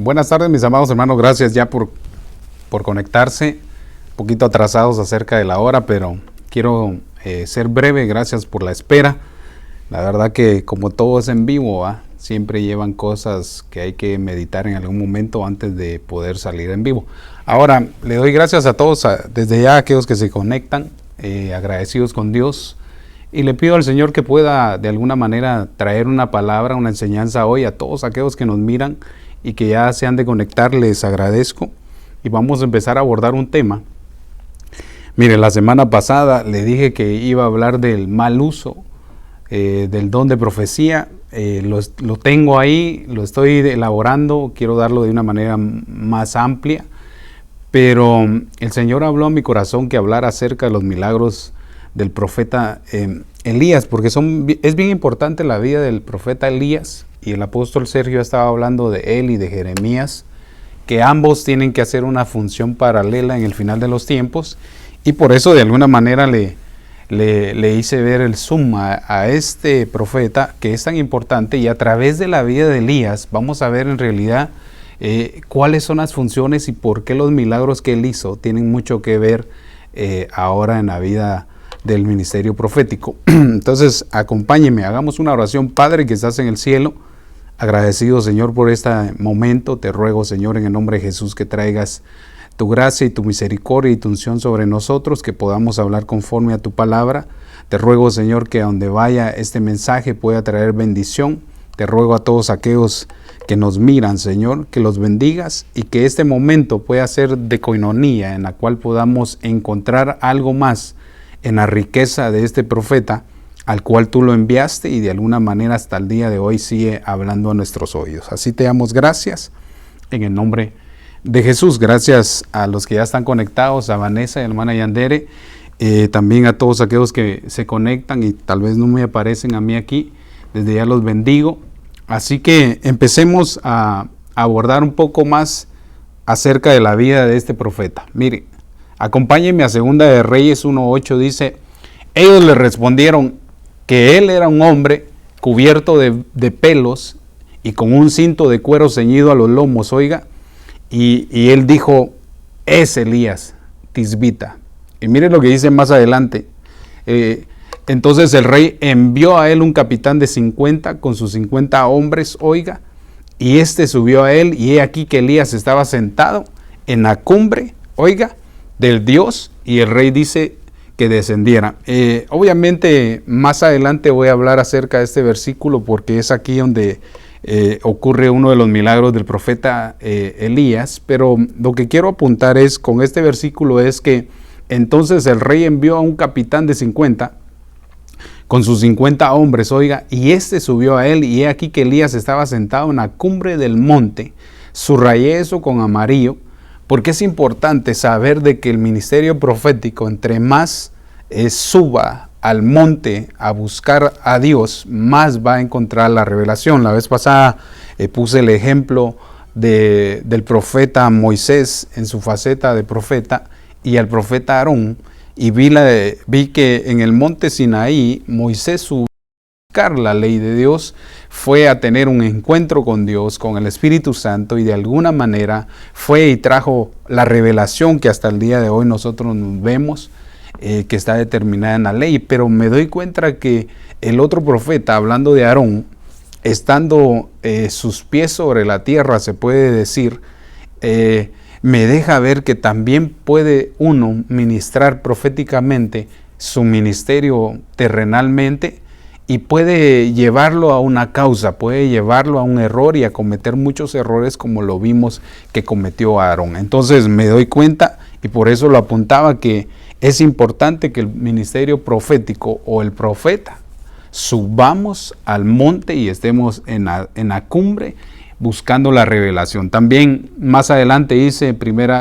Buenas tardes, mis amados hermanos. Gracias ya por conectarse. Un poquito atrasados acerca de la hora, pero quiero ser breve. Gracias por la espera. La verdad que como todo es en vivo, siempre llevan cosas que hay que meditar en algún momento antes de poder salir en vivo. Ahora, le doy gracias a todos, desde ya a aquellos que se conectan, agradecidos con Dios. Y le pido al Señor que pueda de alguna manera traer una palabra, una enseñanza hoy a todos aquellos que nos miran y que ya se han de conectar. Les agradezco y vamos a empezar a abordar un tema. Mire, la semana pasada le dije que iba a hablar del mal uso del don de profecía. Lo tengo ahí, lo estoy elaborando, quiero darlo de una manera más amplia, pero el Señor habló a mi corazón que hablara acerca de los milagros del profeta Elías, porque es bien importante la vida del profeta Elías, y el apóstol Sergio estaba hablando de él y de Jeremías, que ambos tienen que hacer una función paralela en el final de los tiempos, y por eso de alguna manera le hice ver el zoom a este profeta que es tan importante, y a través de la vida de Elías vamos a ver en realidad cuáles son las funciones y por qué los milagros que él hizo tienen mucho que ver ahora en la vida del ministerio profético. Entonces, acompáñenme, hagamos una oración. Padre que estás en el cielo, agradecido, Señor, por este momento, te ruego, Señor, en el nombre de Jesús, que traigas tu gracia y tu misericordia y tu unción sobre nosotros, que podamos hablar conforme a tu palabra. Te ruego, Señor, que a donde vaya este mensaje pueda traer bendición. Te ruego a todos aquellos que nos miran, Señor, que los bendigas y que este momento pueda ser de coinonía, en la cual podamos encontrar algo más en la riqueza de este profeta al cual tú lo enviaste, y de alguna manera hasta el día de hoy sigue hablando a nuestros oídos. Así te damos gracias en el nombre de Jesús. Gracias a los que ya están conectados, a Vanessa y a la hermana Yandere, también a todos aquellos que se conectan y tal vez no me aparecen a mí aquí, desde ya los bendigo. Así que empecemos a abordar un poco más acerca de la vida de este profeta. Mire, acompáñenme a Segunda de Reyes 1:8, dice: ellos le respondieron que él era un hombre cubierto de pelos y con un cinto de cuero ceñido a los lomos, oiga, y él dijo: es Elías Tisbita. Y mire lo que dice más adelante. Entonces el rey envió a él un capitán de 50 con sus 50 hombres, oiga, y este subió a él, y he aquí que Elías estaba sentado en la cumbre, oiga, del Dios, y el rey dice que descendiera. Obviamente más adelante voy a hablar acerca de este versículo, porque es aquí donde ocurre uno de los milagros del profeta Elías, pero lo que quiero apuntar es con este versículo es que entonces el rey envió a un capitán de 50 con sus 50 hombres, oiga, y este subió a él, y he aquí que Elías estaba sentado en la cumbre del monte. Subrayé eso con amarillo, porque es importante saber de que el ministerio profético, entre más suba al monte a buscar a Dios, más va a encontrar la revelación. La vez pasada puse el ejemplo del profeta Moisés en su faceta de profeta y al profeta Aarón, y vi que en el monte Sinaí Moisés subió a buscar la ley de Dios, fue a tener un encuentro con Dios, con el Espíritu Santo, y de alguna manera fue y trajo la revelación que hasta el día de hoy nosotros nos vemos, que está determinada en la ley. Pero me doy cuenta que el otro profeta, hablando de Aarón, estando sus pies sobre la tierra, se puede decir, me deja ver que también puede uno ministrar proféticamente su ministerio terrenalmente, y puede llevarlo a una causa, puede llevarlo a un error y a cometer muchos errores como lo vimos que cometió Aarón. Entonces me doy cuenta, y por eso lo apuntaba, que es importante que el ministerio profético o el profeta subamos al monte y estemos en la cumbre buscando la revelación. También más adelante dice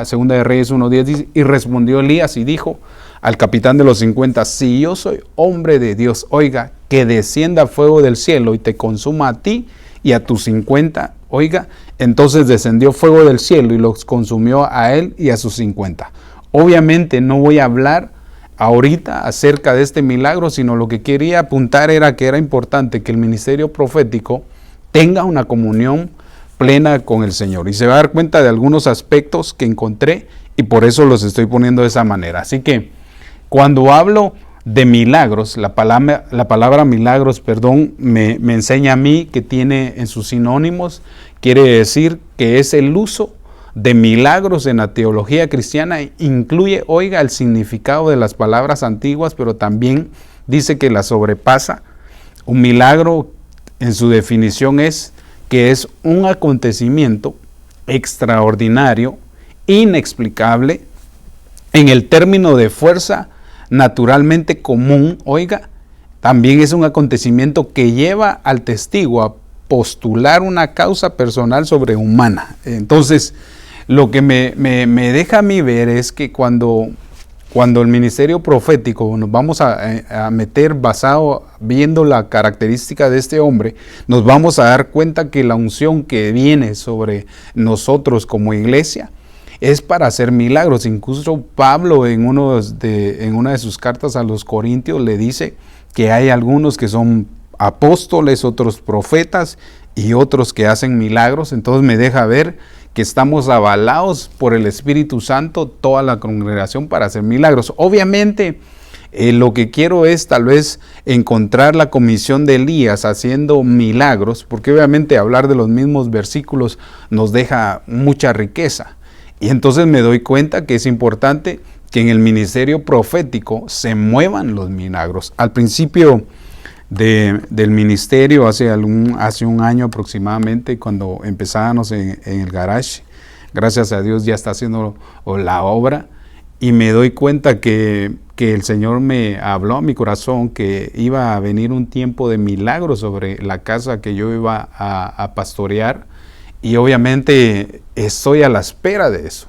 Segunda de Reyes 1:10, dice: y respondió Elías y dijo al capitán de los 50, si yo soy hombre de Dios, oiga, que descienda fuego del cielo y te consuma a ti y a tus 50, oiga. Entonces descendió fuego del cielo y los consumió a él y a sus 50. Obviamente no voy a hablar ahorita acerca de este milagro, sino lo que quería apuntar era que era importante que el ministerio profético tenga una comunión plena con el Señor. Y se va a dar cuenta de algunos aspectos que encontré y por eso los estoy poniendo de esa manera. Así que cuando hablo de milagros, la palabra milagros, me enseña a mí que tiene en sus sinónimos, quiere decir que es el uso de milagros en la teología cristiana, incluye, oiga, el significado de las palabras antiguas, pero también dice que la sobrepasa. Un milagro, en su definición, es que es un acontecimiento extraordinario, inexplicable, en el término de fuerza naturalmente común, oiga, también es un acontecimiento que lleva al testigo a postular una causa personal sobrehumana. Entonces, lo que me deja a mí ver es que cuando el ministerio profético nos vamos a meter viendo la característica de este hombre, nos vamos a dar cuenta que la unción que viene sobre nosotros como iglesia es para hacer milagros. Incluso Pablo en una de sus cartas a los Corintios le dice que hay algunos que son apóstoles, otros profetas y otros que hacen milagros. Entonces me deja ver que estamos avalados por el Espíritu Santo, toda la congregación, para hacer milagros. Obviamente, lo que quiero es tal vez encontrar la comisión de Elías haciendo milagros, porque obviamente hablar de los mismos versículos nos deja mucha riqueza. Y entonces me doy cuenta que es importante que en el ministerio profético se muevan los milagros. Al principio del ministerio, hace un año aproximadamente, cuando empezábamos en el garage, gracias a Dios ya está haciendo la obra, y me doy cuenta que el Señor me habló a mi corazón que iba a venir un tiempo de milagros sobre la casa que yo iba a pastorear. Y obviamente estoy a la espera de eso.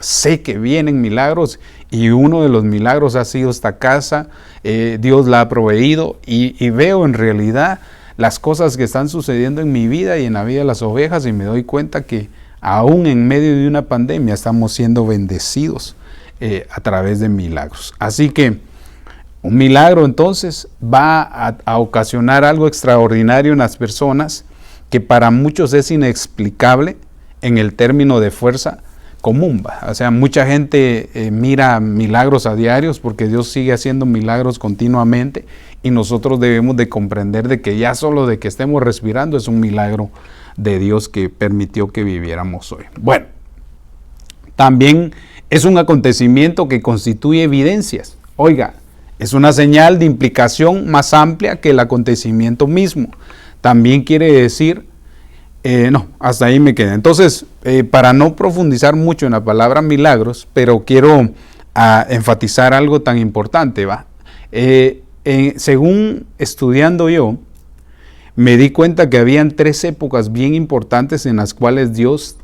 Sé que vienen milagros y uno de los milagros ha sido esta casa. Dios la ha proveído y veo en realidad las cosas que están sucediendo en mi vida y en la vida de las ovejas, y me doy cuenta que aún en medio de una pandemia estamos siendo bendecidos a través de milagros. Así que un milagro entonces va a ocasionar algo extraordinario en las personas, que para muchos es inexplicable en el término de fuerza común. O sea, mucha gente mira milagros a diarios porque Dios sigue haciendo milagros continuamente, y nosotros debemos de comprender de que ya solo de que estemos respirando es un milagro de Dios que permitió que viviéramos hoy. Bueno, también es un acontecimiento que constituye evidencias. Oiga, es una señal de implicación más amplia que el acontecimiento mismo. También quiere decir, no, hasta ahí me queda. Entonces, para no profundizar mucho en la palabra milagros, pero quiero enfatizar algo tan importante, ¿va? Según estudiando yo, me di cuenta que habían 3 épocas bien importantes en las cuales Dios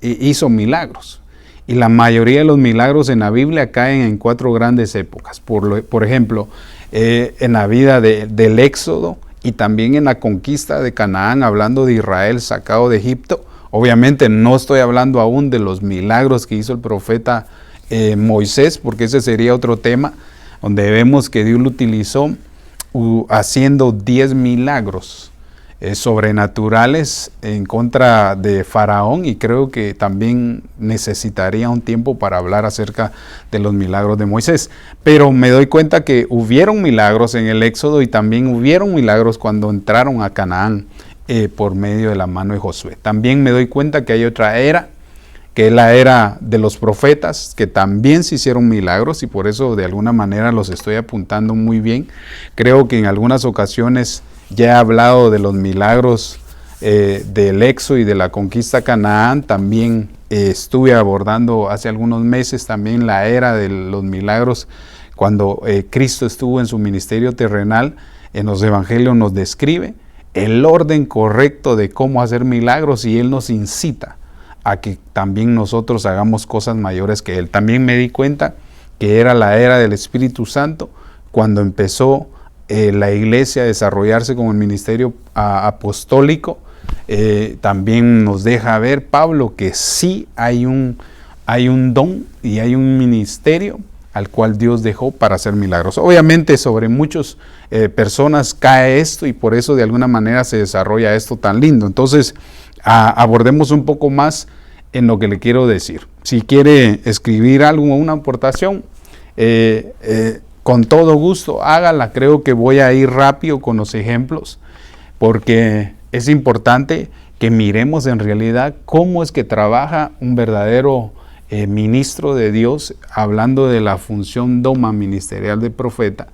hizo milagros. Y la mayoría de los milagros en la Biblia caen en 4 grandes épocas. Por ejemplo, en la vida del Éxodo, y también en la conquista de Canaán, hablando de Israel sacado de Egipto. Obviamente no estoy hablando aún de los milagros que hizo el profeta Moisés, porque ese sería otro tema, donde vemos que Dios lo utilizó haciendo 10 milagros sobrenaturales en contra de Faraón, y creo que también necesitaría un tiempo para hablar acerca de los milagros de Moisés. Pero me doy cuenta que hubieron milagros en el Éxodo y también hubieron milagros cuando entraron a Canaán por medio de la mano de Josué. También me doy cuenta que hay otra era, que es la era de los profetas, que también se hicieron milagros, y por eso de alguna manera los estoy apuntando muy bien. Creo que en algunas ocasiones ya he hablado de los milagros del Éxodo y de la conquista a Canaán. También estuve abordando hace algunos meses también la era de los milagros cuando Cristo estuvo en su ministerio terrenal. En los evangelios nos describe el orden correcto de cómo hacer milagros, y Él nos incita a que también nosotros hagamos cosas mayores que Él. También me di cuenta que era la era del Espíritu Santo cuando empezó la iglesia a desarrollarse como el ministerio apostólico. También nos deja ver Pablo que sí hay un don y hay un ministerio al cual Dios dejó para hacer milagros. Obviamente sobre muchas personas cae esto, y por eso de alguna manera se desarrolla esto tan lindo. Entonces abordemos un poco más en lo que le quiero decir. Si quiere escribir algo o una aportación, con todo gusto, hágala. Creo que voy a ir rápido con los ejemplos, porque es importante que miremos en realidad cómo es que trabaja un verdadero ministro de Dios, hablando de la función doma ministerial de profeta.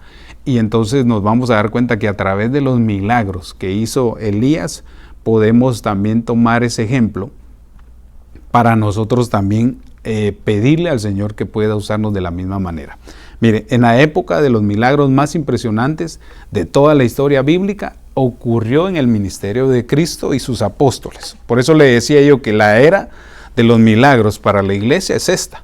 Y entonces nos vamos a dar cuenta que a través de los milagros que hizo Elías, podemos también tomar ese ejemplo para nosotros también pedirle al Señor que pueda usarnos de la misma manera. Mire, en la época de los milagros más impresionantes de toda la historia bíblica, ocurrió en el ministerio de Cristo y sus apóstoles. Por eso le decía yo que la era de los milagros para la iglesia es esta.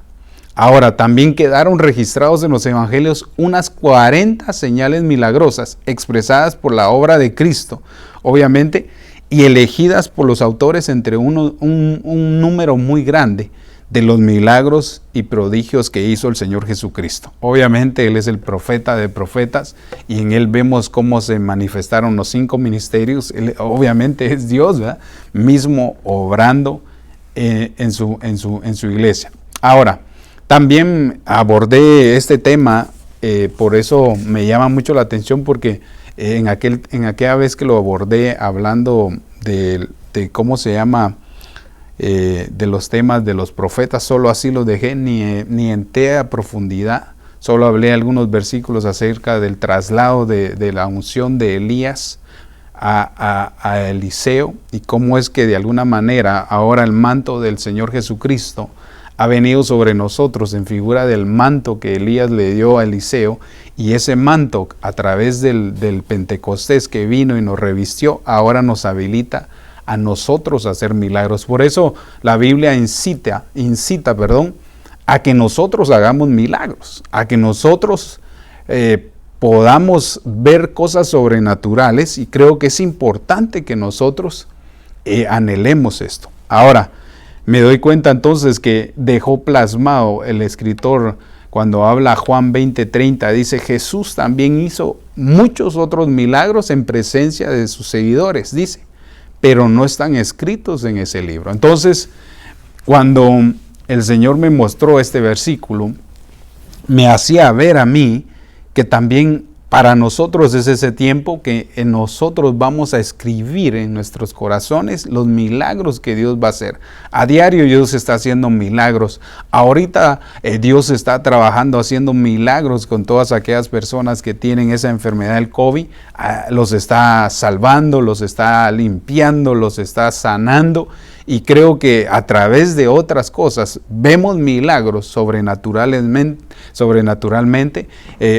Ahora, también quedaron registrados en los evangelios unas 40 señales milagrosas expresadas por la obra de Cristo, obviamente, y elegidas por los autores entre un número muy grande de los milagros y prodigios que hizo el Señor Jesucristo. Obviamente Él es el profeta de profetas y en Él vemos cómo se manifestaron los 5 ministerios. Él obviamente es Dios, ¿verdad?, mismo obrando en su iglesia. Ahora, también abordé este tema, por eso me llama mucho la atención, porque en aquella vez que lo abordé hablando de cómo se llama, de los temas de los profetas, solo así los dejé, ni entré a profundidad, solo hablé algunos versículos acerca del traslado de la unción de Elías a Eliseo, y cómo es que de alguna manera ahora el manto del Señor Jesucristo ha venido sobre nosotros en figura del manto que Elías le dio a Eliseo, y ese manto a través del Pentecostés que vino y nos revistió, ahora nos habilita a nosotros a hacer milagros. Por eso la Biblia incita, a que nosotros hagamos milagros, a que nosotros podamos ver cosas sobrenaturales, y creo que es importante que nosotros anhelemos esto. Ahora, me doy cuenta entonces que dejó plasmado el escritor cuando habla Juan 20:30, dice: Jesús también hizo muchos otros milagros en presencia de sus seguidores, dice, pero no están escritos en ese libro. Entonces, cuando el Señor me mostró este versículo, me hacía ver a mí que también para nosotros es ese tiempo que en nosotros vamos a escribir en nuestros corazones los milagros que Dios va a hacer. A diario Dios está haciendo milagros. Ahorita Dios está trabajando haciendo milagros con todas aquellas personas que tienen esa enfermedad del COVID. Los está salvando, los está limpiando, los está sanando. Y creo que a través de otras cosas vemos milagros sobrenaturalmente.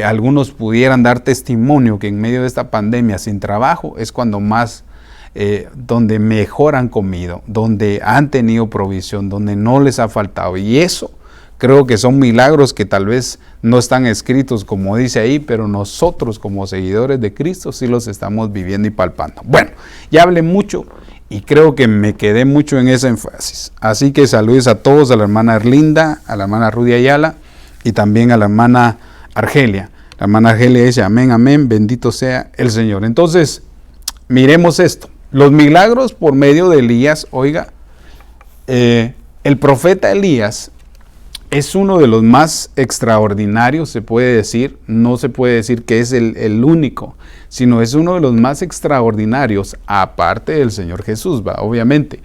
Algunos pudieran dar testimonio que en medio de esta pandemia sin trabajo es cuando más, donde mejor han comido, donde han tenido provisión, donde no les ha faltado. Y eso creo que son milagros que tal vez no están escritos como dice ahí, pero nosotros como seguidores de Cristo sí los estamos viviendo y palpando. Bueno, ya hablé mucho y creo que me quedé mucho en ese énfasis. Así que saludos a todos, a la hermana Erlinda, a la hermana Rudy Ayala y también a la hermana Argelia. La hermana Argelia dice: amén, amén, bendito sea el Señor. Entonces, miremos esto. Los milagros por medio de Elías. Oiga, el profeta Elías es uno de los más extraordinarios, se puede decir. No se puede decir que es el único, sino es uno de los más extraordinarios, aparte del Señor Jesús, obviamente.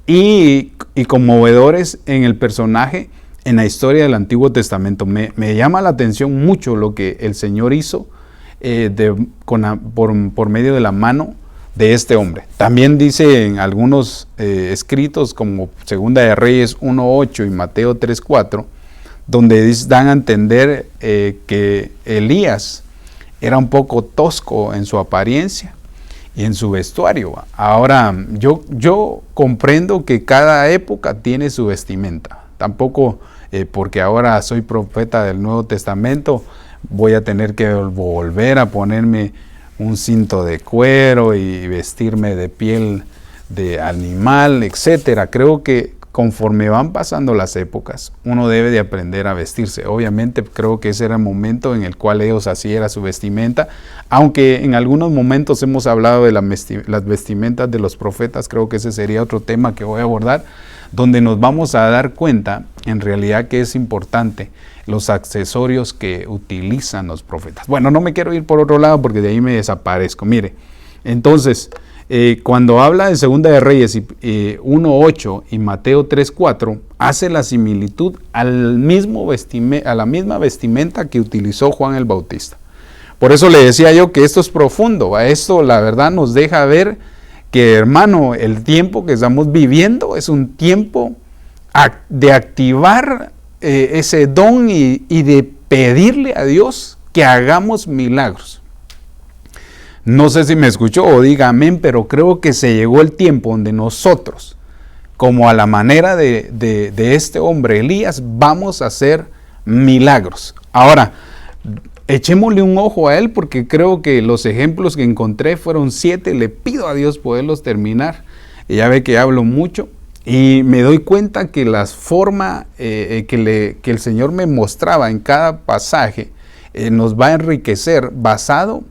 Y conmovedores en el personaje, en la historia del Antiguo Testamento. Me llama la atención mucho lo que el Señor hizo por medio de la mano de este hombre. También dice en algunos escritos como Segunda de Reyes 1:8 y Mateo 3:4, donde dan a entender que Elías era un poco tosco en su apariencia y en su vestuario. Ahora, yo comprendo que cada época tiene su vestimenta. Tampoco porque ahora soy profeta del Nuevo Testamento voy a tener que volver a ponerme un cinto de cuero y vestirme de piel de animal, etcétera. Creo que conforme van pasando las épocas, uno debe de aprender a vestirse. Obviamente creo que ese era el momento en el cual ellos así era su vestimenta, aunque en algunos momentos hemos hablado de las vestimentas de los profetas. Creo que ese sería otro tema que voy a abordar, donde nos vamos a dar cuenta en realidad que es importante los accesorios que utilizan los profetas. Bueno, no me quiero ir por otro lado porque de ahí me desaparezco. Mire, entonces, cuando habla de Segunda de Reyes 1:8 y Mateo 3:4, hace la similitud a la misma vestimenta que utilizó Juan el Bautista. Por eso le decía yo que esto es profundo. Esto la verdad nos deja ver que, hermano, el tiempo que estamos viviendo es un tiempo de activar ese don y de pedirle a Dios que hagamos milagros. No sé si me escuchó o diga amén, pero creo que se llegó el tiempo donde nosotros, como a la manera de este hombre Elías, vamos a hacer milagros. Ahora, echémosle un ojo a él, porque creo que los ejemplos que encontré fueron 7. Le pido a Dios poderlos terminar. Y ya ve que hablo mucho. Y me doy cuenta que la forma que el Señor me mostraba en cada pasaje nos va a enriquecer basado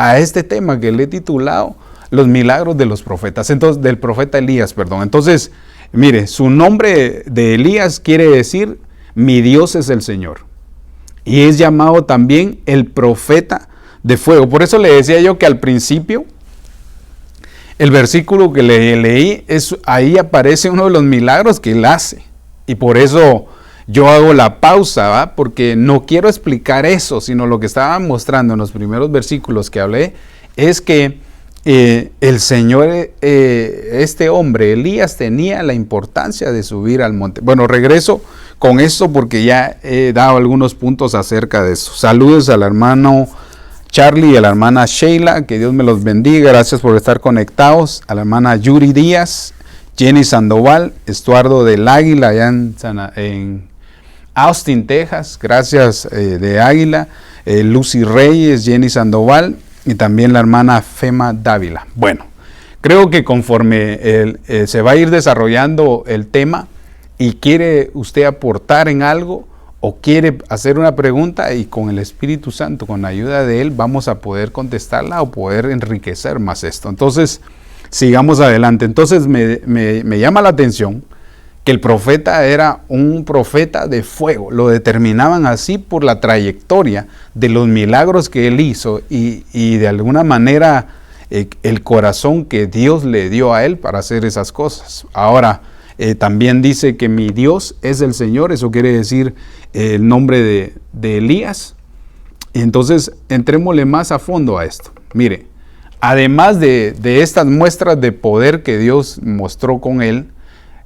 a este tema que le he titulado Los milagros de los profetas. Entonces, del profeta Elías, perdón. Entonces, mire, su nombre de Elías quiere decir mi Dios es el Señor. Y es llamado también el profeta de fuego. Por eso le decía yo que al principio, el versículo que leí, ahí aparece uno de los milagros que él hace. Y por eso yo hago la pausa, ¿va? Porque no quiero explicar eso, sino lo que estaba mostrando en los primeros versículos que hablé, es que el Señor, este hombre, Elías, tenía la importancia de subir al monte. Bueno, regreso con esto porque ya he dado algunos puntos acerca de eso. Saludos al hermano Charlie y a la hermana Sheila, que Dios me los bendiga, gracias por estar conectados. A la hermana Yuri Díaz, Jenny Sandoval, Estuardo del Águila, allá en Austin, Texas, gracias de Águila, Lucy Reyes, Jenny Sandoval y también la hermana Fema Dávila. Bueno, creo que conforme se va a ir desarrollando el tema y quiere usted aportar en algo o quiere hacer una pregunta, y con el Espíritu Santo, con la ayuda de Él, vamos a poder contestarla o poder enriquecer más esto. Entonces, sigamos adelante. Entonces, me llama la atención que el profeta era un profeta de fuego. Lo determinaban así por la trayectoria de los milagros que él hizo y de alguna manera el corazón que Dios le dio a él para hacer esas cosas. Ahora, también dice que mi Dios es el Señor. Eso quiere decir el nombre de Elías. Entonces, entrémosle más a fondo a esto. Mire, además de estas muestras de poder que Dios mostró con él,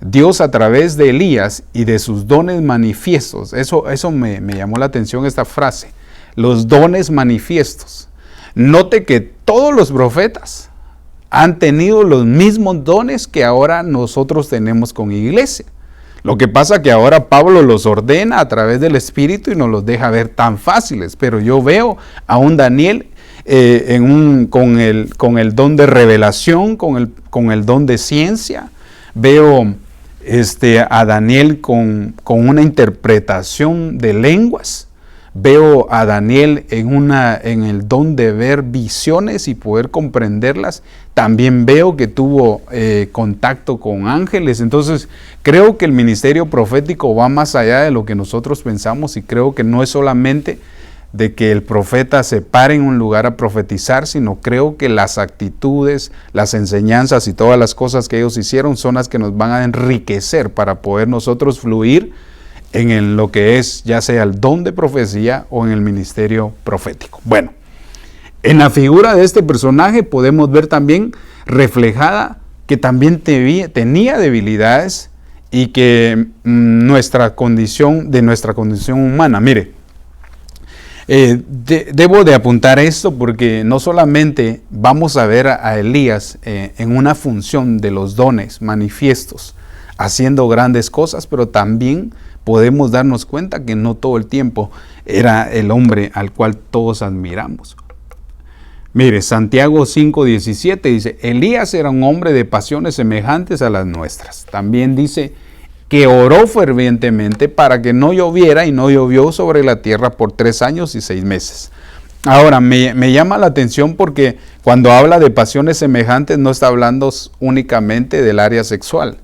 Dios a través de Elías y de sus dones manifiestos, eso me llamó la atención esta frase, los dones manifiestos. Note que todos los profetas han tenido los mismos dones que ahora nosotros tenemos con iglesia. Lo que pasa que ahora Pablo los ordena a través del Espíritu y nos los deja ver tan fáciles, pero yo veo a un Daniel con el don de revelación, con el don de ciencia. Veo a Daniel con una interpretación de lenguas. Veo a Daniel en el don de ver visiones y poder comprenderlas. También veo que tuvo contacto con ángeles. Entonces creo que el ministerio profético va más allá de lo que nosotros pensamos, y creo que no es solamente de que el profeta se pare en un lugar a profetizar, sino creo que las actitudes, las enseñanzas y todas las cosas que ellos hicieron son las que nos van a enriquecer para poder nosotros fluir en lo que es ya sea el don de profecía o en el ministerio profético. Bueno, en la figura de este personaje podemos ver también reflejada que también tenía debilidades y que nuestra condición humana, mire, debo de apuntar esto porque no solamente vamos a ver a Elías en una función de los dones manifiestos haciendo grandes cosas, pero también podemos darnos cuenta que no todo el tiempo era el hombre al cual todos admiramos. Mire, Santiago 5:17 dice, Elías era un hombre de pasiones semejantes a las nuestras. También dice, que oró fervientemente para que no lloviera, y no llovió sobre la tierra por 3 años y 6 meses. Ahora, me llama la atención porque cuando habla de pasiones semejantes no está hablando únicamente del área sexual,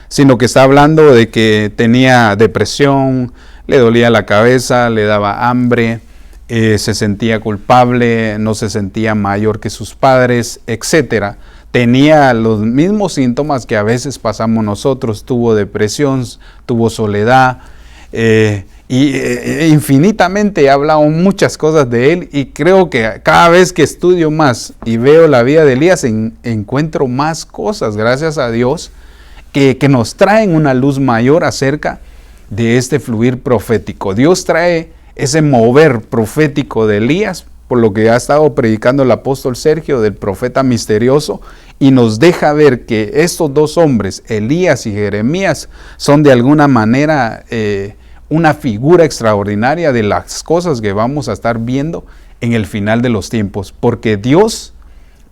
sino que está hablando de que tenía depresión, le dolía la cabeza, le daba hambre, se sentía culpable, no se sentía mayor que sus padres, etcétera. Tenía los mismos síntomas que a veces pasamos nosotros, tuvo depresión, tuvo soledad, infinitamente he hablado muchas cosas de él, y creo que cada vez que estudio más y veo la vida de Elías encuentro más cosas, gracias a Dios, que nos traen una luz mayor acerca de este fluir profético. Dios trae ese mover profético de Elías, por lo que ha estado predicando el apóstol Sergio, del profeta misterioso, y nos deja ver que estos dos hombres, Elías y Jeremías, son de alguna manera una figura extraordinaria de las cosas que vamos a estar viendo en el final de los tiempos, porque Dios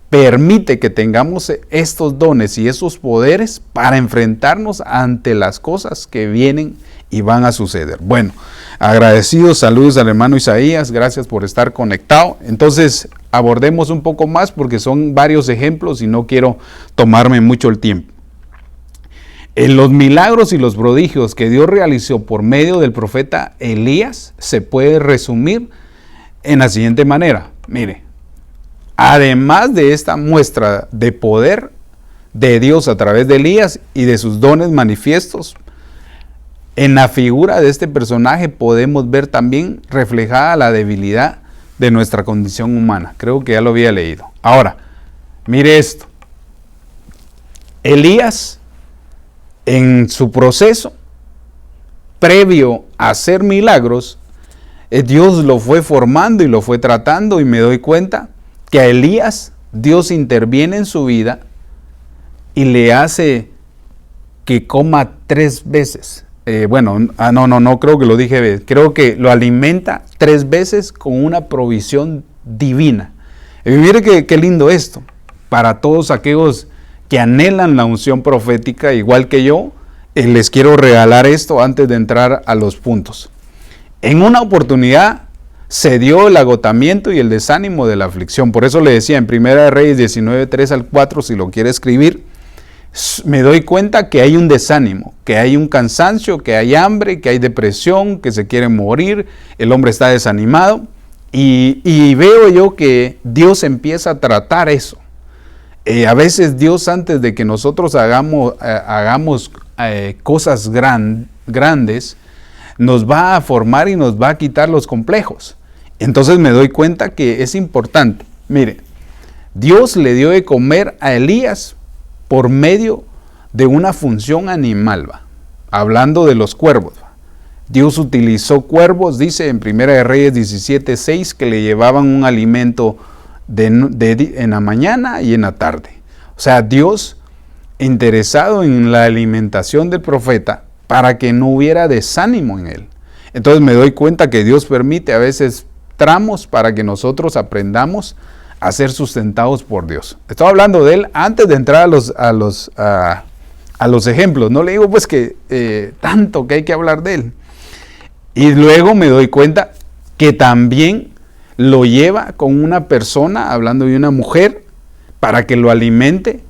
permite que tengamos estos dones y esos poderes para enfrentarnos ante las cosas que vienen y van a suceder. Bueno, agradecidos, saludos al hermano Isaías, gracias por estar conectado. Entonces, abordemos un poco más porque son varios ejemplos y no quiero tomarme mucho el tiempo. En los milagros y los prodigios que Dios realizó por medio del profeta Elías se puede resumir en la siguiente manera. Mire, además de esta muestra de poder de Dios a través de Elías y de sus dones manifiestos, en la figura de este personaje podemos ver también reflejada la debilidad de nuestra condición humana. Creo que ya lo había leído. Ahora, mire esto. Elías, en su proceso, previo a hacer milagros, Dios lo fue formando y lo fue tratando, y me doy cuenta que a Elías Dios interviene en su vida y le hace que coma 3 veces. No creo que lo dije, creo que lo alimenta 3 veces con una provisión divina. Y mire qué lindo esto, para todos aquellos que anhelan la unción profética, igual que yo, les quiero regalar esto antes de entrar a los puntos. En una oportunidad se dio el agotamiento y el desánimo de la aflicción, por eso le decía en 1 Reyes 19, 3 al 4, si lo quiere escribir, me doy cuenta que hay un desánimo, que hay un cansancio, que hay hambre, que hay depresión, que se quiere morir, el hombre está desanimado, y veo yo que Dios empieza a tratar eso. A veces Dios, antes de que nosotros hagamos cosas grandes, nos va a formar y nos va a quitar los complejos. Entonces me doy cuenta que es importante. Mire, Dios le dio de comer a Elías por medio de una función animal, hablando de los cuervos. Dios utilizó cuervos, dice en 1 Reyes 17, 6, que le llevaban un alimento en la mañana y en la tarde. O sea, Dios interesado en la alimentación del profeta para que no hubiera desánimo en él. Entonces me doy cuenta que Dios permite a veces tramos para que nosotros aprendamos a ser sustentados por Dios. Estoy hablando de él antes de entrar a los ejemplos. No le digo pues que tanto que hay que hablar de él. Y luego me doy cuenta que también lo lleva con una persona, hablando de una mujer, para que lo alimente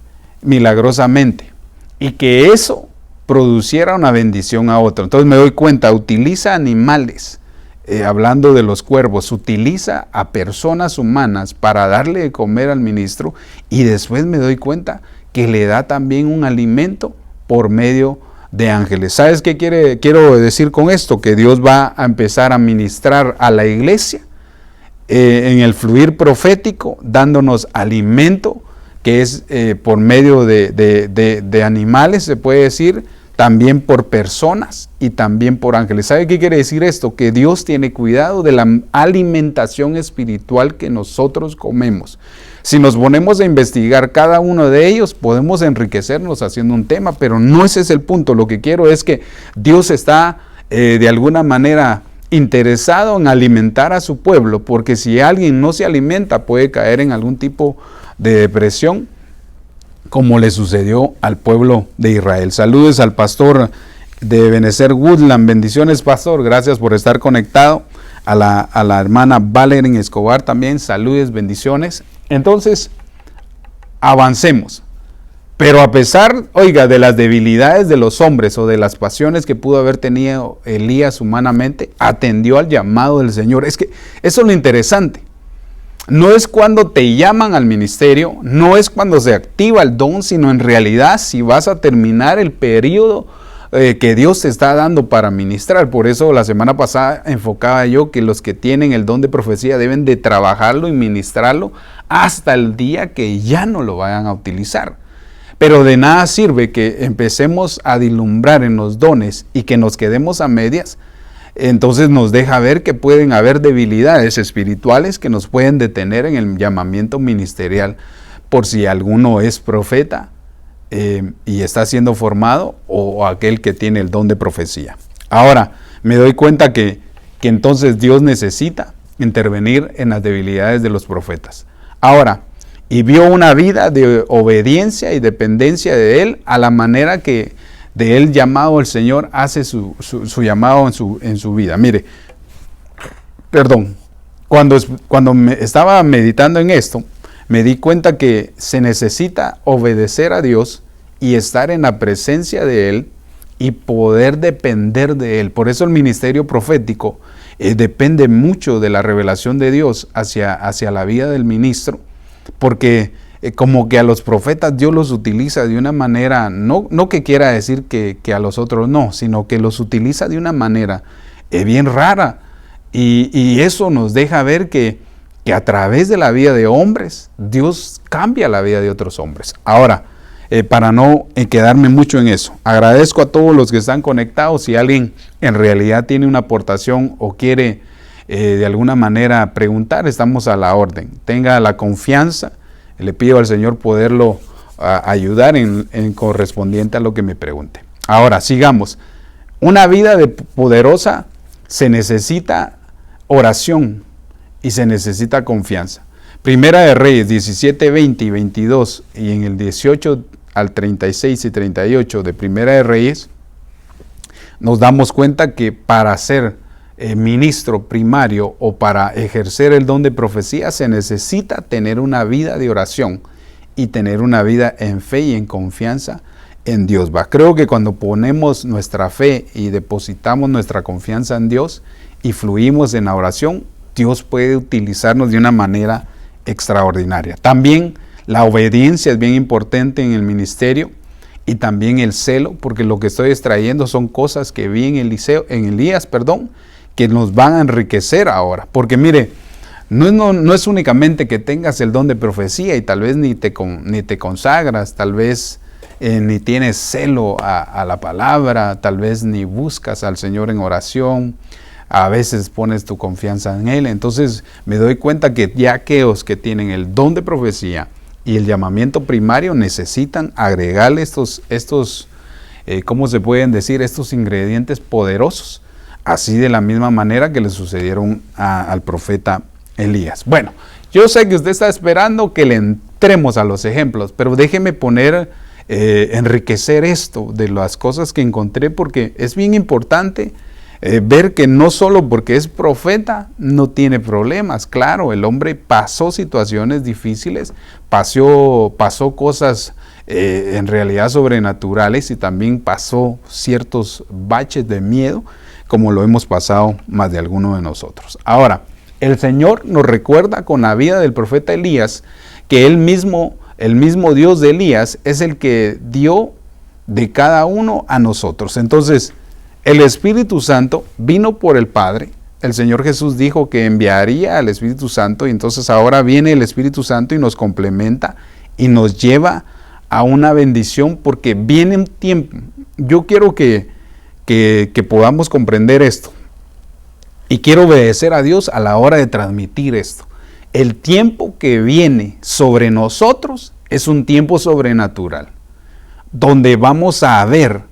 milagrosamente. Y que eso produciera una bendición a otro. Entonces me doy cuenta, utiliza animales. Hablando de los cuervos, utiliza a personas humanas para darle de comer al ministro, y después me doy cuenta que le da también un alimento por medio de ángeles. ¿Sabes qué quiero decir con esto? Que Dios va a empezar a ministrar a la iglesia en el fluir profético, dándonos alimento, que es por medio de animales, se puede decir, también por personas y también por ángeles. ¿Sabe qué quiere decir esto? Que Dios tiene cuidado de la alimentación espiritual que nosotros comemos. Si nos ponemos a investigar cada uno de ellos, podemos enriquecernos haciendo un tema, pero no ese es el punto. Lo que quiero es que Dios está de alguna manera interesado en alimentar a su pueblo, porque si alguien no se alimenta puede caer en algún tipo de depresión, como le sucedió al pueblo de Israel. Saludos al pastor de Ebenezer Woodland. Bendiciones, pastor. Gracias por estar conectado. A la hermana Valerie Escobar también. Saludes, bendiciones. Entonces, avancemos. Pero a pesar, oiga, de las debilidades de los hombres o de las pasiones que pudo haber tenido Elías humanamente, atendió al llamado del Señor. Es que eso es lo interesante. No es cuando te llaman al ministerio, no es cuando se activa el don, sino en realidad si vas a terminar el periodo que Dios te está dando para ministrar. Por eso la semana pasada enfocaba yo que los que tienen el don de profecía deben de trabajarlo y ministrarlo hasta el día que ya no lo vayan a utilizar. Pero de nada sirve que empecemos a dilumbrar en los dones y que nos quedemos a medias. Entonces nos deja ver que pueden haber debilidades espirituales que nos pueden detener en el llamamiento ministerial, por si alguno es profeta y está siendo formado, o aquel que tiene el don de profecía. Ahora, me doy cuenta que entonces Dios necesita intervenir en las debilidades de los profetas. Ahora, y vio una vida de obediencia y dependencia de Él, a la manera que de Él llamado el Señor hace su llamado en su vida. Mire, perdón, cuando estaba meditando en esto, me di cuenta que se necesita obedecer a Dios y estar en la presencia de Él y poder depender de Él. Por eso el ministerio profético depende mucho de la revelación de Dios hacia la vida del ministro, porque como que a los profetas Dios los utiliza de una manera, no que quiera decir que a los otros no, sino que los utiliza de una manera bien rara, y eso nos deja ver que a través de la vida de hombres, Dios cambia la vida de otros hombres. Ahora, para no quedarme mucho en eso, agradezco a todos los que están conectados. Si alguien en realidad tiene una aportación o quiere de alguna manera preguntar, estamos a la orden. Tenga la confianza, le pido al Señor poderlo ayudar en correspondiente a lo que me pregunte. Ahora, sigamos. Una vida poderosa se necesita oración y se necesita confianza. Primera de Reyes 17, 20 y 22, y en el 18 al 36 y 38 de Primera de Reyes, nos damos cuenta que para ser ministro primario o para ejercer el don de profecía se necesita tener una vida de oración y tener una vida en fe y en confianza en Dios. Creo que cuando ponemos nuestra fe y depositamos nuestra confianza en Dios y fluimos en la oración, Dios puede utilizarnos de una manera extraordinaria. También la obediencia es bien importante en el ministerio, y también el celo, porque lo que estoy extrayendo son cosas que vi en Elías, que nos van a enriquecer ahora. Porque mire, no es únicamente que tengas el don de profecía y tal vez ni te consagras, tal vez ni tienes celo a la palabra, tal vez ni buscas al Señor en oración, a veces pones tu confianza en Él. Entonces me doy cuenta que ya aquellos que tienen el don de profecía y el llamamiento primario necesitan agregarle estos ¿cómo se pueden decir? Estos ingredientes poderosos, así de la misma manera que le sucedieron al profeta Elías. Bueno, yo sé que usted está esperando que le entremos a los ejemplos, pero déjeme enriquecer esto de las cosas que encontré, porque es bien importante ver que no solo porque es profeta no tiene problemas. Claro, el hombre pasó situaciones difíciles, pasó cosas en realidad sobrenaturales, y también pasó ciertos baches de miedo, como lo hemos pasado más de alguno de nosotros. Ahora, el Señor nos recuerda con la vida del profeta Elías que el mismo Dios de Elías es el que dio de cada uno a nosotros. Entonces, el Espíritu Santo vino por el Padre. El Señor Jesús dijo que enviaría al Espíritu Santo, y entonces ahora viene el Espíritu Santo y nos complementa y nos lleva a una bendición, porque viene un tiempo. Yo quiero que podamos comprender esto, y quiero obedecer a Dios a la hora de transmitir esto. El tiempo que viene sobre nosotros es un tiempo sobrenatural, donde vamos a ver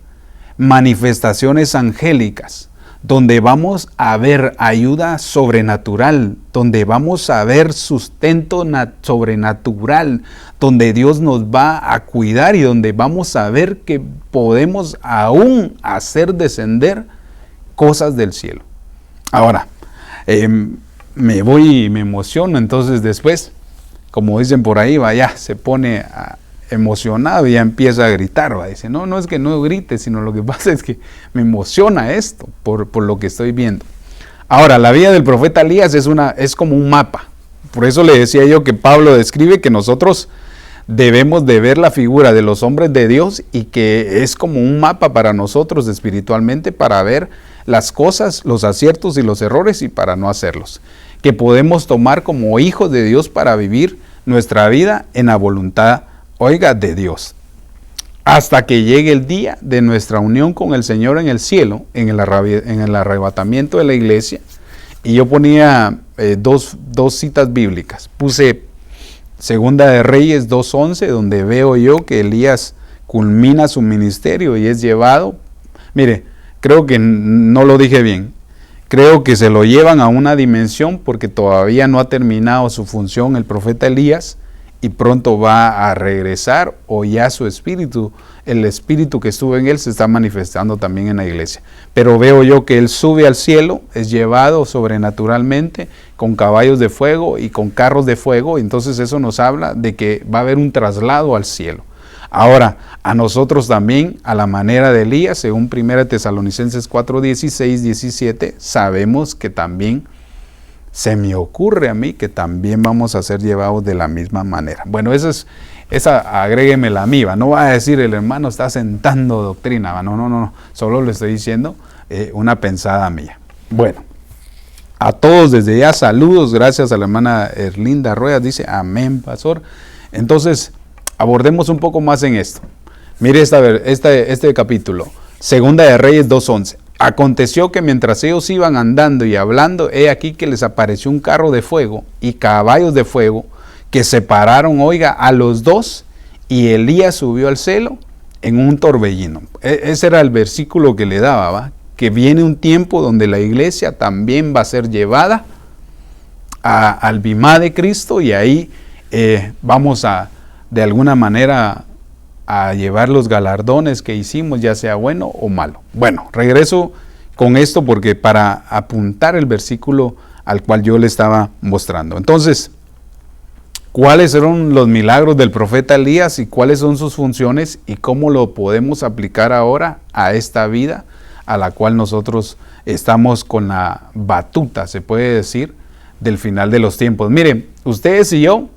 manifestaciones angélicas, donde vamos a ver ayuda sobrenatural, donde vamos a ver sustento sobrenatural, donde Dios nos va a cuidar y donde vamos a ver que podemos aún hacer descender cosas del cielo. Ahora, me voy y me emociono, entonces después, como dicen por ahí, vaya, se pone emocionado y ya empieza a gritar, dice, no es que no grite, sino lo que pasa es que me emociona esto por lo que estoy viendo. Ahora, la vida del profeta Elías es como un mapa. Por eso le decía yo que Pablo describe que nosotros debemos de ver la figura de los hombres de Dios y que es como un mapa para nosotros espiritualmente para ver las cosas, los aciertos y los errores y para no hacerlos. Que podemos tomar como hijos de Dios para vivir nuestra vida en la voluntad de Dios, hasta que llegue el día de nuestra unión con el Señor en el cielo, en el arrebatamiento de la iglesia. Y yo ponía dos citas bíblicas. Puse Segunda de Reyes 2:11, donde veo yo que Elías culmina su ministerio y es llevado. Mire, creo que no lo dije bien. Creo que se lo llevan a una dimensión porque todavía no ha terminado su función el profeta Elías, y pronto va a regresar, o ya su espíritu, el espíritu que estuvo en él se está manifestando también en la iglesia. Pero veo yo que él sube al cielo, es llevado sobrenaturalmente con caballos de fuego y con carros de fuego. Entonces eso nos habla de que va a haber un traslado al cielo. Ahora, a nosotros también, a la manera de Elías, según 1 Tesalonicenses 4:16, 17, sabemos que también se me ocurre a mí que también vamos a ser llevados de la misma manera. Bueno, esa agréguemela a mí, no va a decir el hermano está sentando doctrina, no, solo le estoy diciendo una pensada mía. Bueno, a todos desde ya saludos, gracias a la hermana Erlinda Ruedas, dice amén, pastor. Entonces, abordemos un poco más en esto. Mire este capítulo, Segunda de Reyes 2:11. Aconteció que mientras ellos iban andando y hablando, he aquí que les apareció un carro de fuego y caballos de fuego que separaron, a los dos, y Elías subió al cielo en un torbellino. Ese era el versículo que le daba, que viene un tiempo donde la iglesia también va a ser llevada al bimá de Cristo, y ahí vamos a, de alguna manera, a llevar los galardones que hicimos, ya sea bueno o malo. Bueno, regreso con esto porque para apuntar el versículo al cual yo le estaba mostrando. Entonces, ¿cuáles fueron los milagros del profeta Elías y cuáles son sus funciones y cómo lo podemos aplicar ahora a esta vida a la cual nosotros estamos con la batuta, se puede decir, del final de los tiempos? Miren, ustedes y yo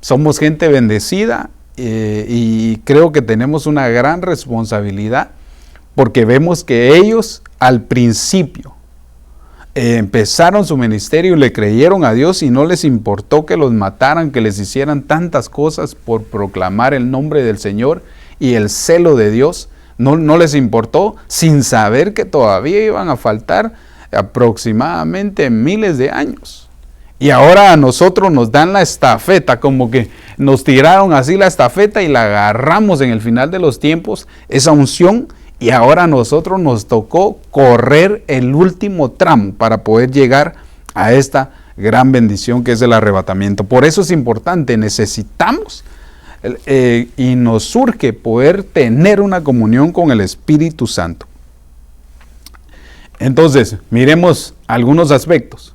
somos gente bendecida, y creo que tenemos una gran responsabilidad porque vemos que ellos al principio empezaron su ministerio y le creyeron a Dios y no les importó que los mataran, que les hicieran tantas cosas por proclamar el nombre del Señor y el celo de Dios. No les importó, sin saber que todavía iban a faltar aproximadamente miles de años. Y ahora a nosotros nos dan la estafeta, como que nos tiraron así la estafeta y la agarramos en el final de los tiempos, esa unción, y ahora a nosotros nos tocó correr el último tramo para poder llegar a esta gran bendición que es el arrebatamiento. Por eso es importante, necesitamos y nos surge poder tener una comunión con el Espíritu Santo. Entonces, miremos algunos aspectos.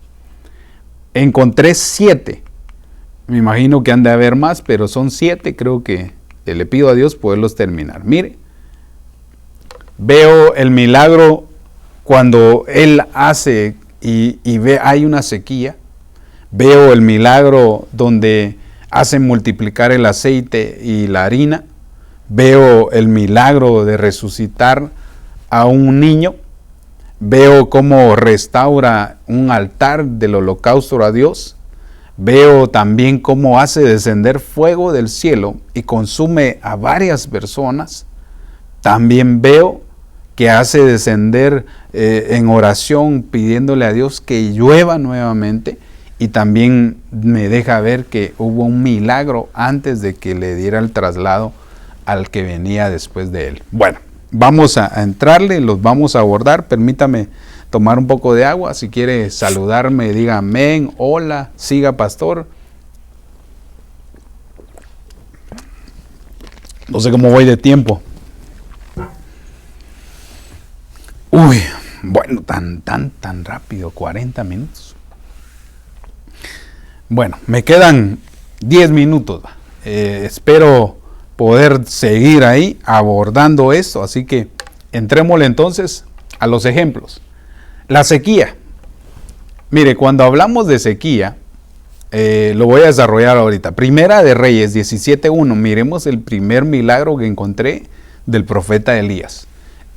Encontré 7, me imagino que han de haber más, pero son 7, creo que le pido a Dios poderlos terminar. Mire, veo el milagro cuando Él hace y hay una sequía. Veo el milagro donde hace multiplicar el aceite y la harina. Veo el milagro de resucitar a un niño. Veo cómo restaura un altar del holocausto a Dios. Veo también cómo hace descender fuego del cielo y consume a varias personas. También veo que hace descender en oración pidiéndole a Dios que llueva nuevamente. Y también me deja ver que hubo un milagro antes de que le diera el traslado al que venía después de él. Bueno. Vamos a entrarle, los vamos a abordar. Permítame tomar un poco de agua. Si quiere saludarme, diga amén, hola, siga pastor. No sé cómo voy de tiempo. Uy, bueno, tan rápido, 40 minutos. Bueno, me quedan 10 minutos. Espero poder seguir ahí abordando esto, así que entrémosle entonces a los ejemplos. La sequía. Mire, cuando hablamos de sequía, lo voy a desarrollar ahorita. Primera de Reyes 17:1. Miremos el primer milagro que encontré del profeta Elías.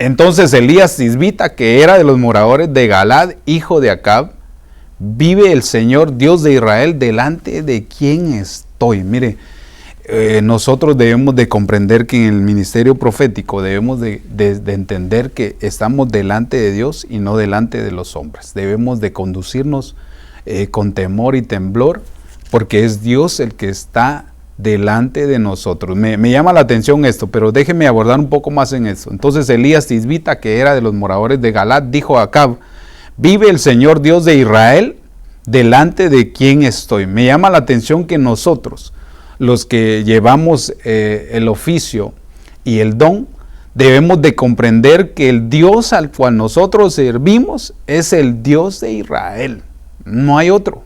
Entonces Elías tisbita, que era de los moradores de Galad, hijo de Acab, vive el Señor Dios de Israel, delante de quien estoy. Mire, nosotros debemos de comprender que en el ministerio profético debemos de entender que estamos delante de Dios y no delante de los hombres. Debemos de conducirnos con temor y temblor, porque es Dios el que está delante de nosotros. Me llama la atención esto, pero déjeme abordar un poco más en eso. Entonces Elías tisbita, que era de los moradores de Galad, dijo a Acab, vive el Señor Dios de Israel, delante de quien estoy. Me llama la atención que nosotros, los que llevamos el oficio y el don, debemos de comprender que el Dios al cual nosotros servimos es el Dios de Israel. No hay otro.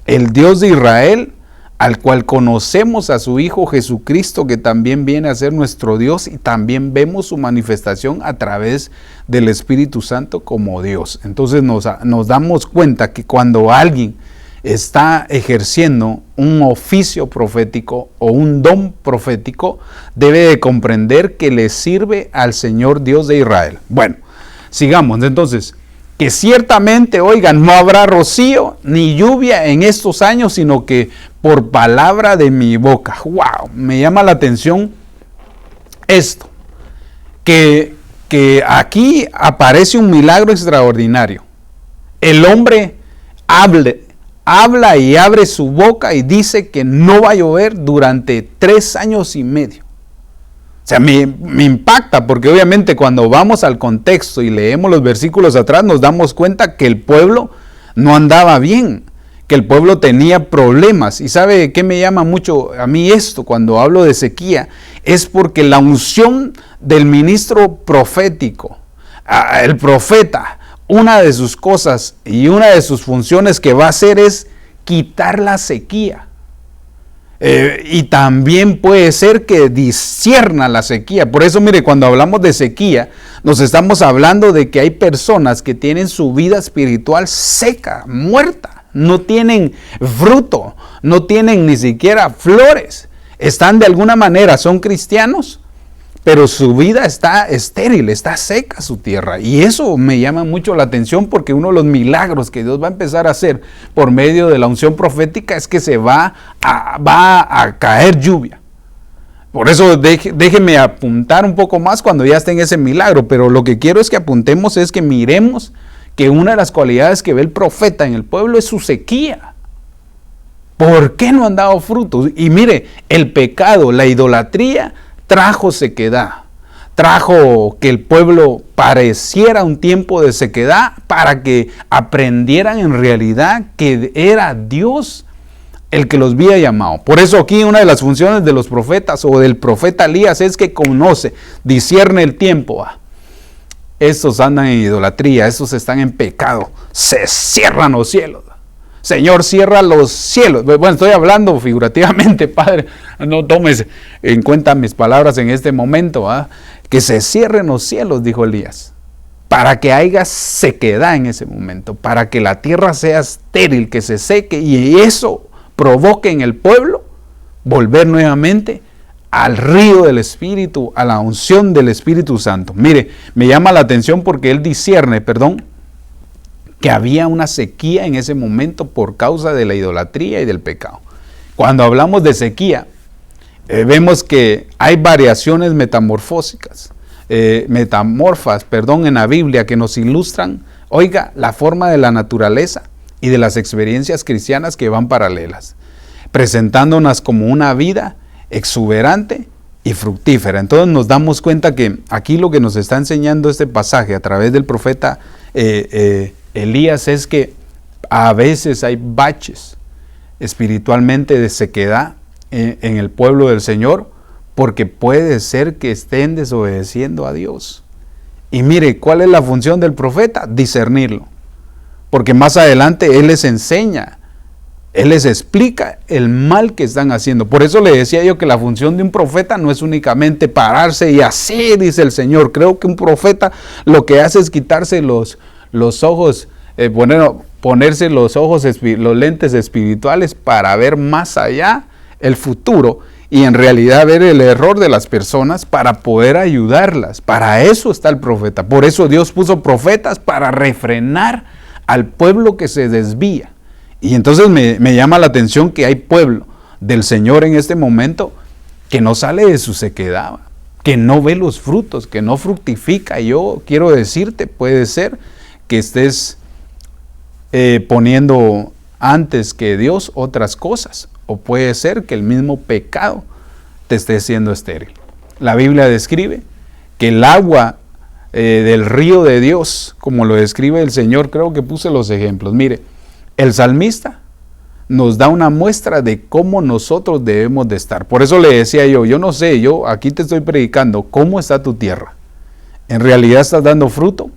El Dios de Israel, al cual conocemos a su Hijo Jesucristo, que también viene a ser nuestro Dios, y también vemos su manifestación a través del Espíritu Santo como Dios. Entonces nos damos cuenta que cuando alguien está ejerciendo un oficio profético o un don profético, debe de comprender que le sirve al Señor Dios de Israel. Bueno, sigamos entonces. Que ciertamente, oigan, no habrá rocío ni lluvia en estos años, sino que por palabra de mi boca. ¡Wow! Me llama la atención esto, que aquí aparece un milagro extraordinario. El hombre habla y abre su boca y dice que no va a llover durante 3 años y medio. O sea, me impacta, porque obviamente cuando vamos al contexto y leemos los versículos atrás, nos damos cuenta que el pueblo no andaba bien, que el pueblo tenía problemas. Y ¿sabe qué me llama mucho a mí esto cuando hablo de sequía? Es porque la unción del ministro profético, el profeta, una de sus cosas y una de sus funciones que va a hacer es quitar la sequía. Y también puede ser que discierna la sequía. Por eso, mire, cuando hablamos de sequía, nos estamos hablando de que hay personas que tienen su vida espiritual seca, muerta. No tienen fruto, no tienen ni siquiera flores. Están de alguna manera, son cristianos, pero su vida está estéril, está seca su tierra. Y eso me llama mucho la atención, porque uno de los milagros que Dios va a empezar a hacer por medio de la unción profética es que se va a caer lluvia. Por eso déjeme apuntar un poco más cuando ya esté en ese milagro, pero lo que quiero es que apuntemos, es que miremos que una de las cualidades que ve el profeta en el pueblo es su sequía. ¿Por qué no han dado frutos? Y mire, el pecado, la idolatría, trajo sequedad, trajo que el pueblo pareciera un tiempo de sequedad para que aprendieran en realidad que era Dios el que los había llamado. Por eso aquí una de las funciones de los profetas o del profeta Elías es que conoce, discierne el tiempo. Estos andan en idolatría, estos están en pecado, se cierran los cielos. Señor, cierra los cielos. Bueno, estoy hablando figurativamente, Padre. No tomes en cuenta mis palabras en este momento. Que se cierren los cielos, dijo Elías, para que haya sequedad en ese momento, para que la tierra sea estéril, que se seque, y eso provoque en el pueblo volver nuevamente al río del Espíritu, a la unción del Espíritu Santo. Mire, me llama la atención porque él discierne, que había una sequía en ese momento por causa de la idolatría y del pecado. Cuando hablamos de sequía, vemos que hay variaciones metamorfas en la Biblia que nos ilustran, oiga, la forma de la naturaleza y de las experiencias cristianas que van paralelas, presentándonos como una vida exuberante y fructífera. Entonces nos damos cuenta que aquí lo que nos está enseñando este pasaje a través del profeta Elías es que a veces hay baches espiritualmente de sequedad en el pueblo del Señor, porque puede ser que estén desobedeciendo a Dios. Y mire, ¿cuál es la función del profeta? Discernirlo. Porque más adelante Él les enseña, Él les explica el mal que están haciendo. Por eso le decía yo que la función de un profeta no es únicamente pararse y así dice el Señor. Creo que un profeta lo que hace es quitarse los ojos, ponerse los lentes espirituales para ver más allá el futuro y en realidad ver el error de las personas para poder ayudarlas. Para eso está el profeta. Por eso Dios puso profetas para refrenar al pueblo que se desvía. Y entonces me llama la atención que hay pueblo del Señor en este momento que no sale de su sequedad, que no ve los frutos, que no fructifica. Yo quiero decirte, puede ser que estés poniendo antes que Dios otras cosas, o puede ser que el mismo pecado te esté haciendo estéril. La Biblia describe que el agua del río de Dios, como lo describe el Señor, creo que puse los ejemplos. Mire, el salmista nos da una muestra de cómo nosotros debemos de estar. Por eso le decía yo no sé, yo aquí te estoy predicando, ¿cómo está tu tierra? ¿En realidad estás dando fruto?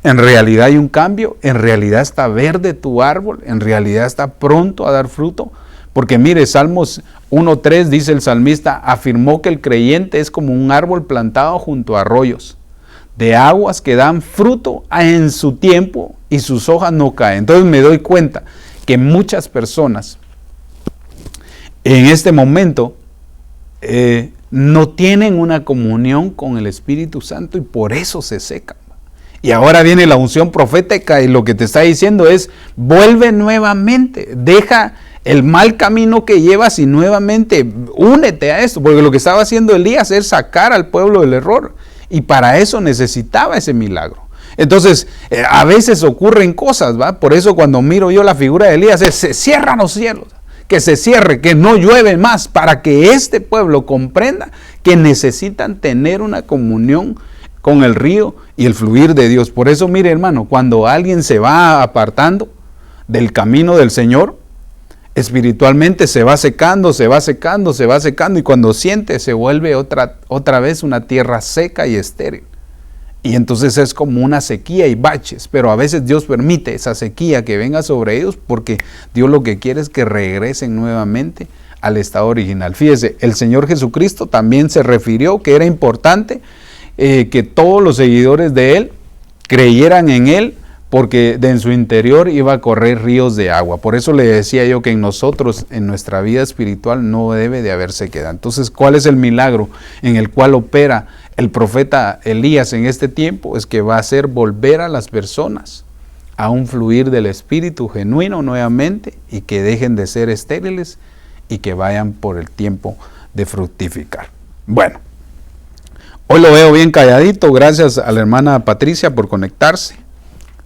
¿En realidad hay un cambio? ¿En realidad está verde tu árbol? ¿En realidad está pronto a dar fruto? Porque mire, Salmos 1:3 dice el salmista, afirmó que el creyente es como un árbol plantado junto a arroyos, de aguas que dan fruto en su tiempo y sus hojas no caen. Entonces me doy cuenta que muchas personas en este momento no tienen una comunión con el Espíritu Santo y por eso se secan. Y ahora viene la unción profética y lo que te está diciendo es, vuelve nuevamente, deja el mal camino que llevas y nuevamente únete a esto, porque lo que estaba haciendo Elías es sacar al pueblo del error. Y para eso necesitaba ese milagro. Entonces, a veces ocurren cosas, ¿va? Por eso cuando miro yo la figura de Elías, se cierran los cielos, que se cierre, que no llueve más, para que este pueblo comprenda que necesitan tener una comunión con el río y el fluir de Dios. Por eso, mire hermano, cuando alguien se va apartando del camino del Señor, espiritualmente se va secando, y cuando siente se vuelve otra vez una tierra seca y estéril. Y entonces es como una sequía y baches, pero a veces Dios permite esa sequía que venga sobre ellos porque Dios lo que quiere es que regresen nuevamente al estado original. Fíjese, el Señor Jesucristo también se refirió que era importante que todos los seguidores de Él creyeran en Él, porque en su interior iba a correr ríos de agua. Por eso le decía yo que en nosotros, en nuestra vida espiritual, no debe de haber sequedad. Entonces, ¿cuál es el milagro en el cual opera el profeta Elías en este tiempo? Es que va a hacer volver a las personas a un fluir del Espíritu genuino nuevamente y que dejen de ser estériles y que vayan por el tiempo de fructificar. Bueno, hoy lo veo bien calladito. Gracias a la hermana Patricia por conectarse.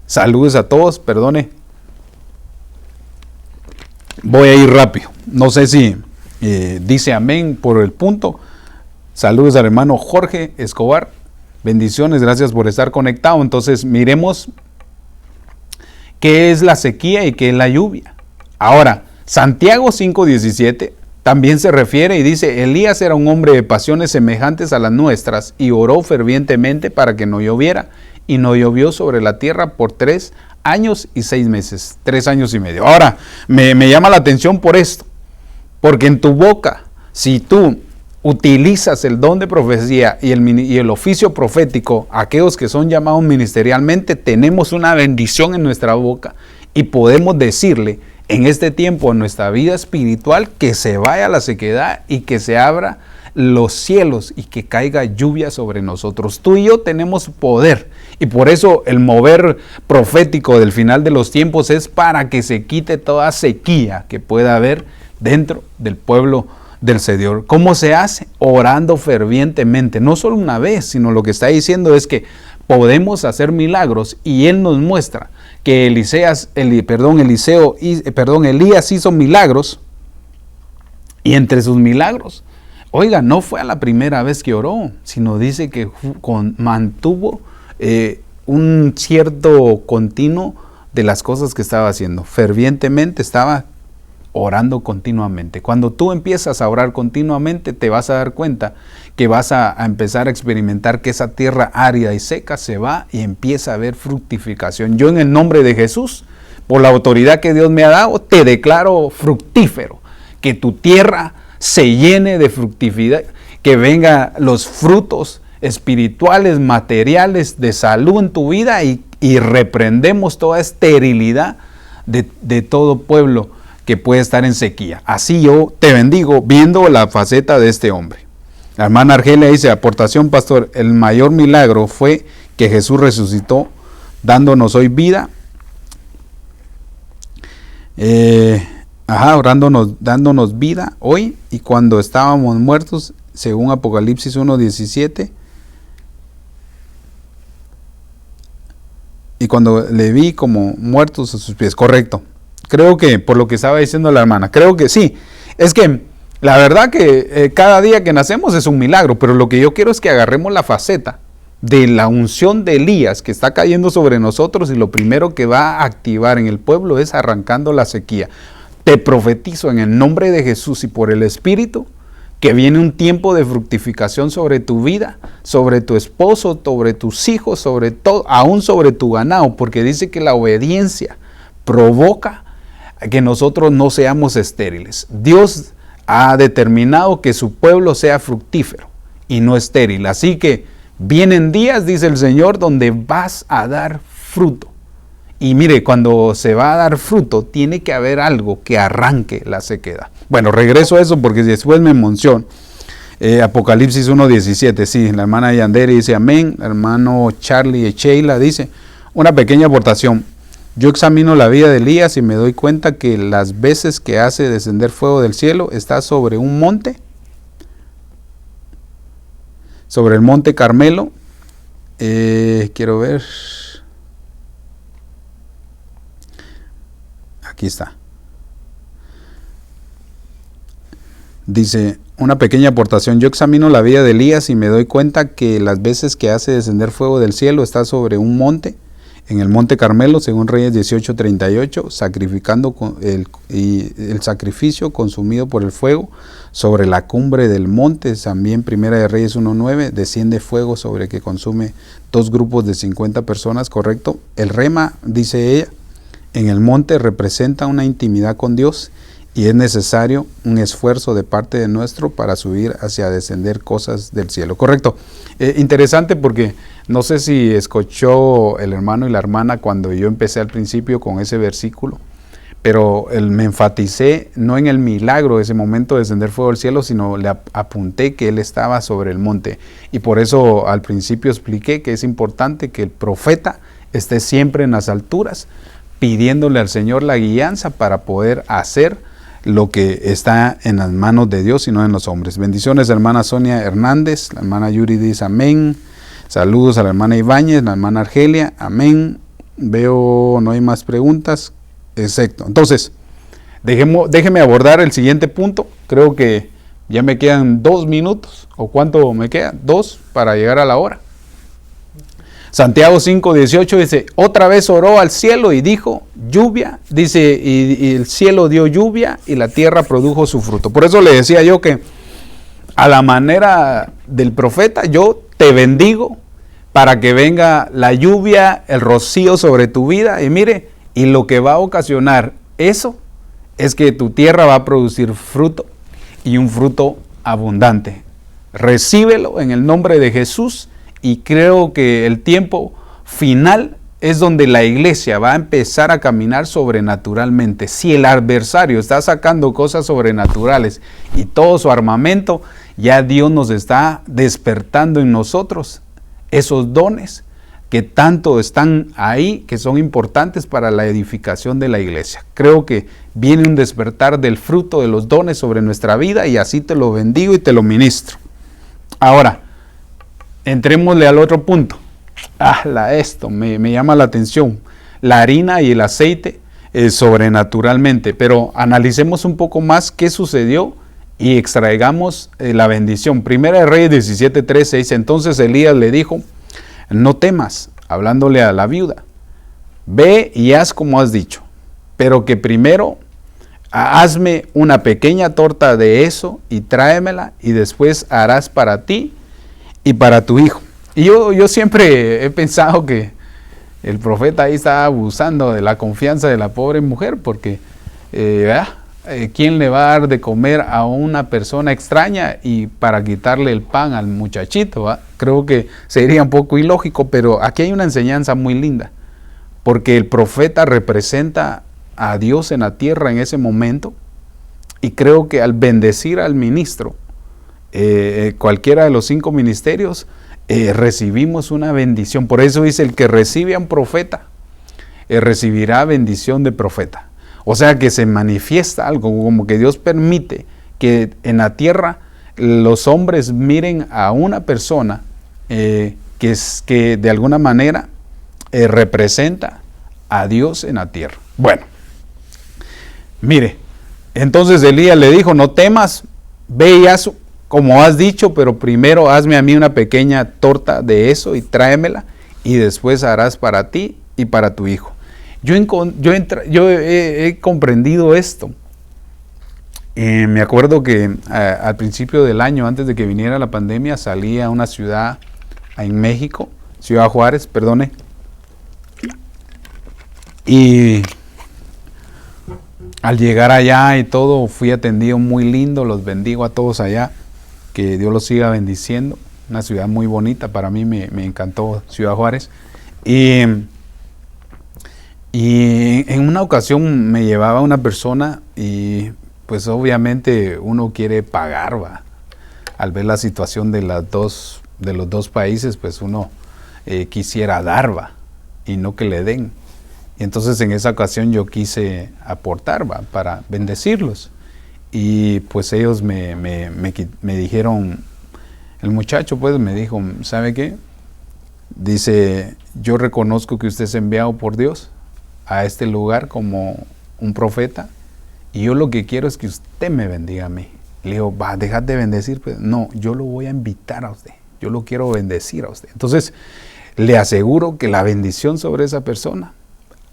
Saludos a todos, perdone. Voy a ir rápido. No sé si dice amén por el punto. Saludos al hermano Jorge Escobar. Bendiciones, gracias por estar conectado. Entonces miremos qué es la sequía y qué es la lluvia. Ahora, Santiago 5:17 también se refiere y dice, Elías era un hombre de pasiones semejantes a las nuestras y oró fervientemente para que no lloviera. Y no llovió sobre la tierra por 3 años y 6 meses, 3 años y medio. Ahora, me llama la atención por esto, porque en tu boca, si tú utilizas el don de profecía y el oficio profético, aquellos que son llamados ministerialmente, tenemos una bendición en nuestra boca y podemos decirle en este tiempo en nuestra vida espiritual que se vaya la sequedad y que se abra los cielos y que caiga lluvia sobre nosotros. Tú y yo tenemos poder y por eso el mover profético del final de los tiempos es para que se quite toda sequía que pueda haber dentro del pueblo del Señor. ¿Cómo se hace? Orando fervientemente, no solo una vez, sino lo que está diciendo es que podemos hacer milagros y Él nos muestra que Elías hizo milagros y entre sus milagros, oiga, no fue a la primera vez que oró, sino dice que mantuvo un cierto continuo de las cosas que estaba haciendo. Fervientemente estaba orando continuamente. Cuando tú empiezas a orar continuamente, te vas a dar cuenta que vas a empezar a experimentar que esa tierra árida y seca se va y empieza a haber fructificación. Yo, en el nombre de Jesús, por la autoridad que Dios me ha dado, te declaro fructífero. Que tu tierra se llene de fructividad, que vengan los frutos espirituales, materiales, de salud en tu vida, y reprendemos toda esterilidad de todo pueblo que puede estar en sequía. Así yo te bendigo viendo la faceta de este hombre. La hermana Argelia dice: aportación, pastor, el mayor milagro fue que Jesús resucitó, dándonos hoy vida, dándonos vida hoy, y cuando estábamos muertos, según Apocalipsis 1:17, y cuando le vi como muertos a sus pies. Correcto. Creo que por lo que estaba diciendo la hermana, creo que sí. Es que la verdad que cada día que nacemos es un milagro, pero lo que yo quiero es que agarremos la faceta de la unción de Elías que está cayendo sobre nosotros, y lo primero que va a activar en el pueblo es arrancando la sequía. Te profetizo en el nombre de Jesús y por el Espíritu que viene un tiempo de fructificación sobre tu vida, sobre tu esposo, sobre tus hijos, sobre todo, aún sobre tu ganado, porque dice que la obediencia provoca que nosotros no seamos estériles. Dios ha determinado que su pueblo sea fructífero y no estéril. Así que vienen días, dice el Señor, donde vas a dar fruto. Y mire, cuando se va a dar fruto, tiene que haber algo que arranque la sequedad. Bueno, regreso a eso porque después me emociono. Apocalipsis 1:17, sí, la hermana Yandere dice amén. El hermano Charlie Sheila dice: una pequeña aportación. Yo examino la vida de Elías y me doy cuenta que las veces que hace descender fuego del cielo está sobre un monte, sobre el monte Carmelo. Quiero ver. Aquí está. Dice, una pequeña aportación. Yo examino la vida de Elías y me doy cuenta que las veces que hace descender fuego del cielo está sobre un monte, en el monte Carmelo, según Reyes 18:38, sacrificando el sacrificio consumido por el fuego sobre la cumbre del monte. También Primera de Reyes 1:9, desciende fuego sobre que consume 2 grupos de 50 personas, correcto. El rema, dice ella, en el monte representa una intimidad con Dios y es necesario un esfuerzo de parte de nuestro para subir hacia descender cosas del cielo, correcto. Interesante porque no sé si escuchó el hermano y la hermana cuando yo empecé al principio con ese versículo, pero me enfaticé no en el milagro de ese momento de descender fuego del cielo, sino le apunté que él estaba sobre el monte, y por eso al principio expliqué que es importante que el profeta esté siempre en las alturas, pidiéndole al Señor la guianza para poder hacer lo que está en las manos de Dios y no en los hombres. Bendiciones, hermana Sonia Hernández. La hermana Yuri dice amén. Saludos a la hermana Ibáñez, la hermana Argelia, amén. Veo, no hay más preguntas. Exacto. Entonces, déjeme abordar el siguiente punto. Creo que ya me quedan 2 minutos. ¿O cuánto me queda? 2 para llegar a la hora. Santiago 5:18 dice, otra vez oró al cielo y dijo, lluvia, dice, y el cielo dio lluvia y la tierra produjo su fruto. Por eso le decía yo que a la manera del profeta, yo te bendigo para que venga la lluvia, el rocío sobre tu vida, y mire, y lo que va a ocasionar eso es que tu tierra va a producir fruto, y un fruto abundante. Recíbelo en el nombre de Jesús. Y creo que el tiempo final es donde la iglesia va a empezar a caminar sobrenaturalmente. Si el adversario está sacando cosas sobrenaturales y todo su armamento, ya Dios nos está despertando en nosotros esos dones que tanto están ahí, que son importantes para la edificación de la iglesia. Creo que viene un despertar del fruto de los dones sobre nuestra vida, y así te lo bendigo y te lo ministro. Ahora, entrémosle al otro punto. Esto me llama la atención. La harina y el aceite sobrenaturalmente. Pero analicemos un poco más qué sucedió y extraigamos la bendición. Primera de Reyes 17:13 dice, entonces Elías le dijo, no temas, hablándole a la viuda, ve y haz como has dicho, pero que primero hazme una pequeña torta de eso y tráemela, y después harás para ti y para tu hijo. Y yo siempre he pensado que el profeta ahí estaba abusando de la confianza de la pobre mujer, porque ¿quién le va a dar de comer a una persona extraña y para quitarle el pan al muchachito? ¿Va? Creo que sería un poco ilógico, pero aquí hay una enseñanza muy linda, porque el profeta representa a Dios en la tierra en ese momento, y creo que al bendecir al ministro, cualquiera de los 5 ministerios, recibimos una bendición. Por eso dice, el que recibe a un profeta, recibirá bendición de profeta. O sea que se manifiesta algo, como que Dios permite que en la tierra los hombres miren a una persona que de alguna manera representa a Dios en la tierra. Bueno, mire, entonces Elías le dijo, no temas, ve y haz como has dicho, pero primero hazme a mí una pequeña torta de eso y tráemela, y después harás para ti y para tu hijo. Yo he comprendido esto. Me acuerdo que al principio del año, antes de que viniera la pandemia, salí a una ciudad en México, Ciudad Juárez, perdone, y al llegar allá y todo, fui atendido muy lindo, los bendigo a todos allá, que Dios los siga bendiciendo. Una ciudad muy bonita, para mí me encantó Ciudad Juárez. Y en una ocasión me llevaba una persona y pues obviamente uno quiere pagar, ¿va? Al ver la situación de los dos países, pues uno quisiera dar, ¿va? Y no que le den. Y entonces en esa ocasión yo quise aportar, ¿va? Para bendecirlos. Y pues ellos me dijeron, el muchacho pues me dijo, ¿sabe qué? Dice, yo reconozco que usted es enviado por Dios a este lugar como un profeta, y yo lo que quiero es que usted me bendiga a mí. Le digo, va a dejar de bendecir. Pues, no, yo lo voy a invitar a usted, yo lo quiero bendecir a usted. Entonces le aseguro que la bendición sobre esa persona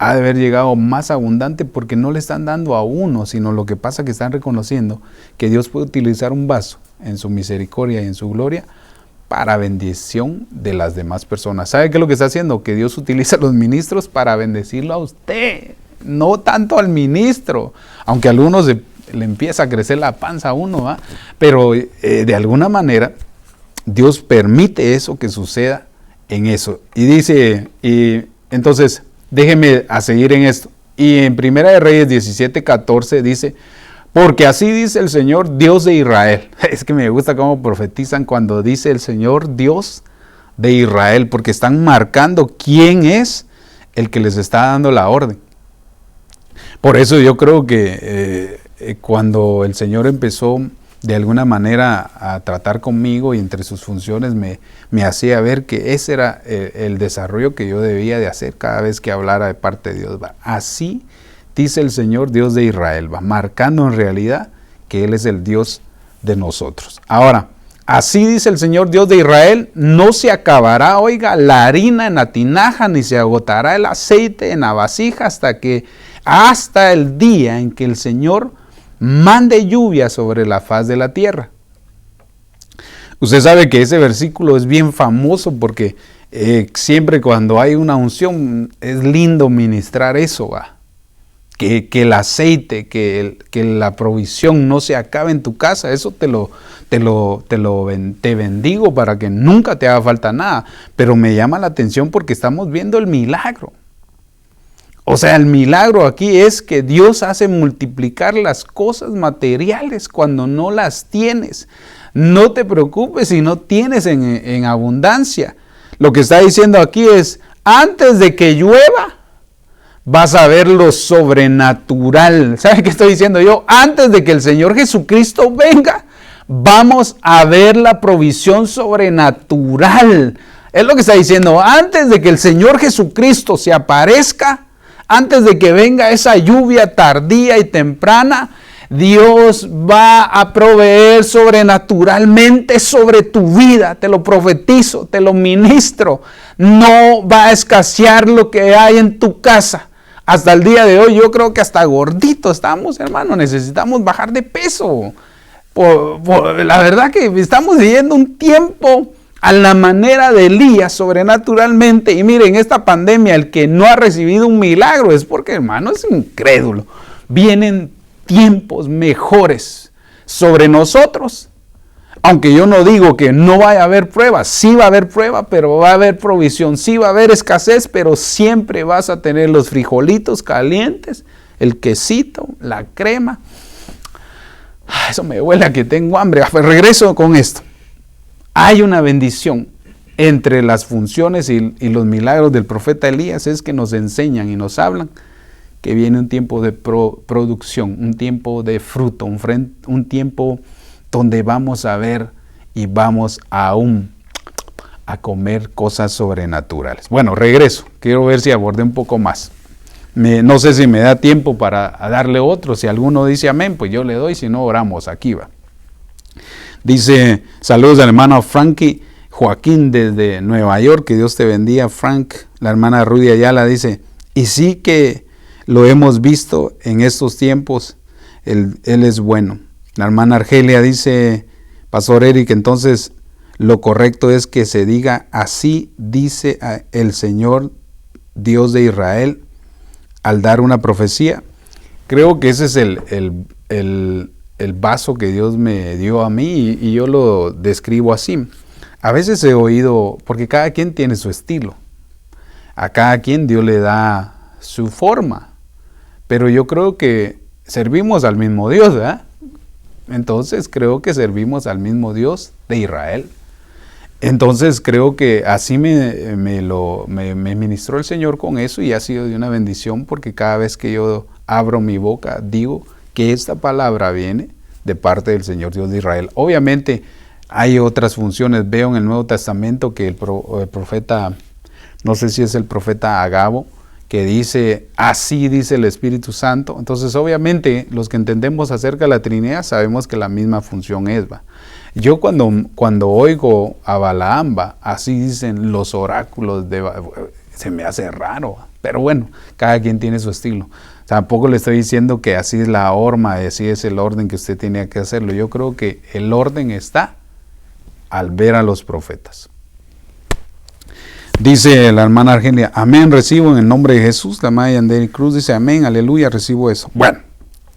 ha de haber llegado más abundante, porque no le están dando a uno, sino lo que pasa que están reconociendo que Dios puede utilizar un vaso en su misericordia y en su gloria para bendición de las demás personas. ¿Sabe qué es lo que está haciendo? Que Dios utiliza a los ministros para bendecirlo a usted, no tanto al ministro, aunque a algunos le empieza a crecer la panza a uno, ¿va? Pero de alguna manera Dios permite eso, que suceda en eso. Y dice, y entonces déjeme a seguir en esto. Y en Primera de Reyes 17:14 dice, porque así dice el Señor Dios de Israel. Es que me gusta cómo profetizan cuando dice el Señor Dios de Israel, porque están marcando quién es el que les está dando la orden. Por eso yo creo que cuando el Señor empezó de alguna manera a tratar conmigo, y entre sus funciones me hacía ver que ese era el desarrollo que yo debía de hacer cada vez que hablara de parte de Dios. ¿Va? Así dice el Señor Dios de Israel, va marcando en realidad que Él es el Dios de nosotros. Ahora, así dice el Señor Dios de Israel, no se acabará, oiga, la harina en la tinaja, ni se agotará el aceite en la vasija hasta el día en que el Señor mande lluvia sobre la faz de la tierra. Usted sabe que ese versículo es bien famoso porque siempre cuando hay una unción es lindo ministrar eso, ¿va? Que el aceite, que la provisión no se acabe en tu casa. Eso te bendigo para que nunca te haga falta nada. Pero me llama la atención porque estamos viendo el milagro. O sea, el milagro aquí es que Dios hace multiplicar las cosas materiales cuando no las tienes. No te preocupes si no tienes en abundancia. Lo que está diciendo aquí es, antes de que llueva, vas a ver lo sobrenatural. ¿Sabe qué estoy diciendo yo? Antes de que el Señor Jesucristo venga, vamos a ver la provisión sobrenatural. Es lo que está diciendo. Antes de que el Señor Jesucristo se aparezca, antes de que venga esa lluvia tardía y temprana, Dios va a proveer sobrenaturalmente sobre tu vida. Te lo profetizo, te lo ministro. No va a escasear lo que hay en tu casa. Hasta el día de hoy yo creo que hasta gordito estamos, hermano. Necesitamos bajar de peso. La verdad que estamos viviendo un tiempo a la manera de Elías sobrenaturalmente. Y miren, esta pandemia, el que no ha recibido un milagro es porque, hermano, es incrédulo. Vienen tiempos mejores sobre nosotros. Aunque yo no digo que no vaya a haber pruebas, sí va a haber prueba, pero va a haber provisión, sí va a haber escasez, pero siempre vas a tener los frijolitos calientes, el quesito, la crema. Eso me huele a que tengo hambre. Regreso con esto. Hay una bendición entre las funciones y los milagros del profeta Elías, es que nos enseñan y nos hablan que viene un tiempo de producción, un tiempo de fruto, un tiempo donde vamos a ver y vamos aún a comer cosas sobrenaturales. Bueno, regreso. Quiero ver si abordé un poco más. No sé si me da tiempo para darle otro. Si alguno dice amén, pues yo le doy. Si no, oramos. Aquí va. Dice, saludos al hermano Frankie Joaquín desde Nueva York. Que Dios te bendiga, Frank. La hermana Rudy Ayala dice, y sí que lo hemos visto en estos tiempos, él es bueno. La hermana Argelia dice, Pastor Eric, entonces lo correcto es que se diga, así dice el Señor Dios de Israel, al dar una profecía. Creo que ese es el vaso que Dios me dio a mí y yo lo describo así. A veces he oído, porque cada quien tiene su estilo, a cada quien Dios le da su forma. Pero yo creo que servimos al mismo Dios, ¿verdad? Entonces creo que servimos al mismo Dios de Israel. Entonces creo que así me ministró el Señor con eso y ha sido de una bendición porque cada vez que yo abro mi boca digo que esta palabra viene de parte del Señor Dios de Israel. Obviamente hay otras funciones. Veo en el Nuevo Testamento que el profeta, no sé si es el profeta Agabo, que dice, así dice el Espíritu Santo. Entonces, obviamente, los que entendemos acerca de la Trinidad sabemos que la misma función es, ¿va? Yo cuando oigo a Balaam, así dicen los oráculos, se me hace raro, ¿va? Pero bueno, cada quien tiene su estilo. Tampoco le estoy diciendo que así es la horma, así es el orden que usted tenía que hacerlo. Yo creo que el orden está al ver a los profetas. Dice la hermana Argelia, amén, recibo en el nombre de Jesús. La hermana Yandere Cruz dice, amén, aleluya, recibo eso. Bueno,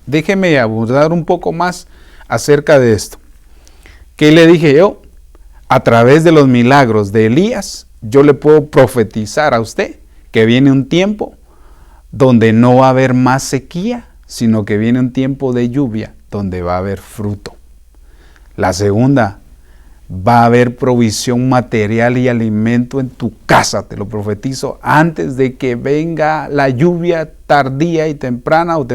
déjeme abordar un poco más acerca de esto. ¿Qué le dije yo? A través de los milagros de Elías, yo le puedo profetizar a usted que viene un tiempo donde no va a haber más sequía, sino que viene un tiempo de lluvia donde va a haber fruto. La segunda, va a haber provisión material y alimento en tu casa, te lo profetizo, antes de que venga la lluvia tardía y temprana o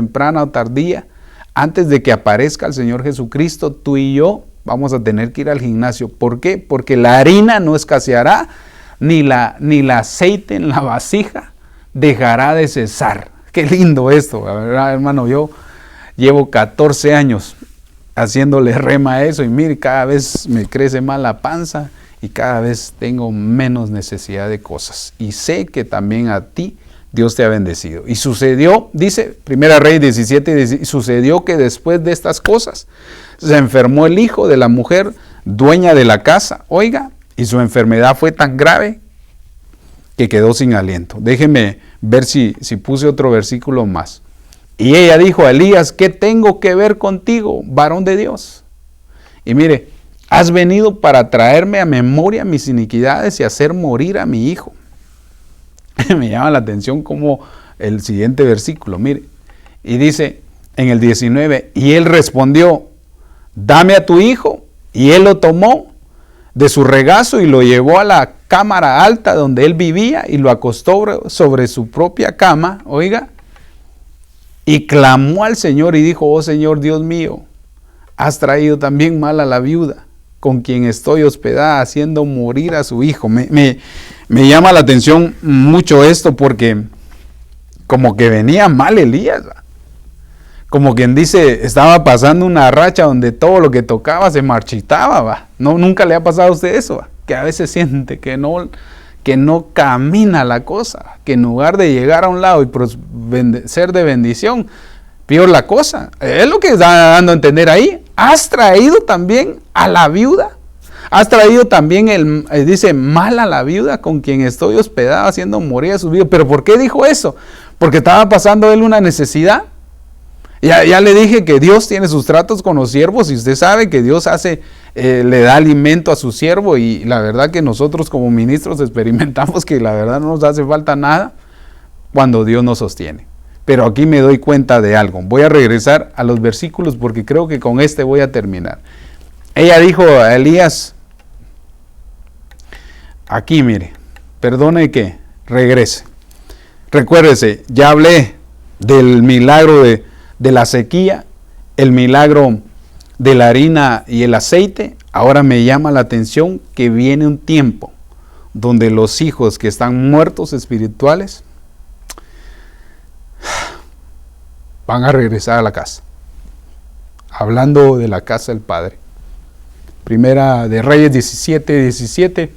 tardía, antes de que aparezca el Señor Jesucristo, tú y yo vamos a tener que ir al gimnasio. ¿Por qué? Porque la harina no escaseará, ni el aceite en la vasija dejará de cesar. Qué lindo esto, la verdad, hermano, yo llevo 14 años haciéndole rema a eso y mire, cada vez me crece más la panza y cada vez tengo menos necesidad de cosas. Y sé que también a ti Dios te ha bendecido. Y sucedió, dice Primera Reyes 17, sucedió que después de estas cosas se enfermó el hijo de la mujer dueña de la casa, oiga, y su enfermedad fue tan grave que quedó sin aliento. Déjeme ver si puse otro versículo más. Y ella dijo a Elías, ¿qué tengo que ver contigo, varón de Dios? Y mire, has venido para traerme a memoria mis iniquidades y hacer morir a mi hijo. Me llama la atención como el siguiente versículo, mire. Y dice en el 19, y él respondió, dame a tu hijo. Y él lo tomó de su regazo y lo llevó a la cámara alta donde él vivía y lo acostó sobre su propia cama, oiga. Y clamó al Señor y dijo, oh Señor Dios mío, has traído también mal a la viuda con quien estoy hospedada, haciendo morir a su hijo. Me llama la atención mucho esto porque como que venía mal Elías. como quien dice, estaba pasando una racha donde todo lo que tocaba se marchitaba, ¿va? No, nunca le ha pasado a usted eso, ¿va? Que a veces siente que no camina la cosa, que en lugar de llegar a un lado y ser de bendición, peor la cosa. Es lo que está dando a entender ahí. Has traído también a la viuda. Has traído también, dice, mal a la viuda con quien estoy hospedado haciendo morir a su vida. ¿Pero por qué dijo eso? Porque estaba pasando él una necesidad. Ya le dije que Dios tiene sus tratos con los siervos y usted sabe que Dios le da alimento a su siervo, y la verdad que nosotros como ministros experimentamos que la verdad no nos hace falta nada cuando Dios nos sostiene. Pero aquí me doy cuenta de algo. Voy a regresar a los versículos porque creo que con este voy a terminar. Ella dijo a Elías, aquí mire, perdone que regrese. Recuérdese, ya hablé del milagro de la sequía, el milagro de la harina y el aceite. Ahora me llama la atención que viene un tiempo donde los hijos que están muertos espirituales van a regresar a la casa. Hablando de la casa del Padre. Primera de Reyes 17.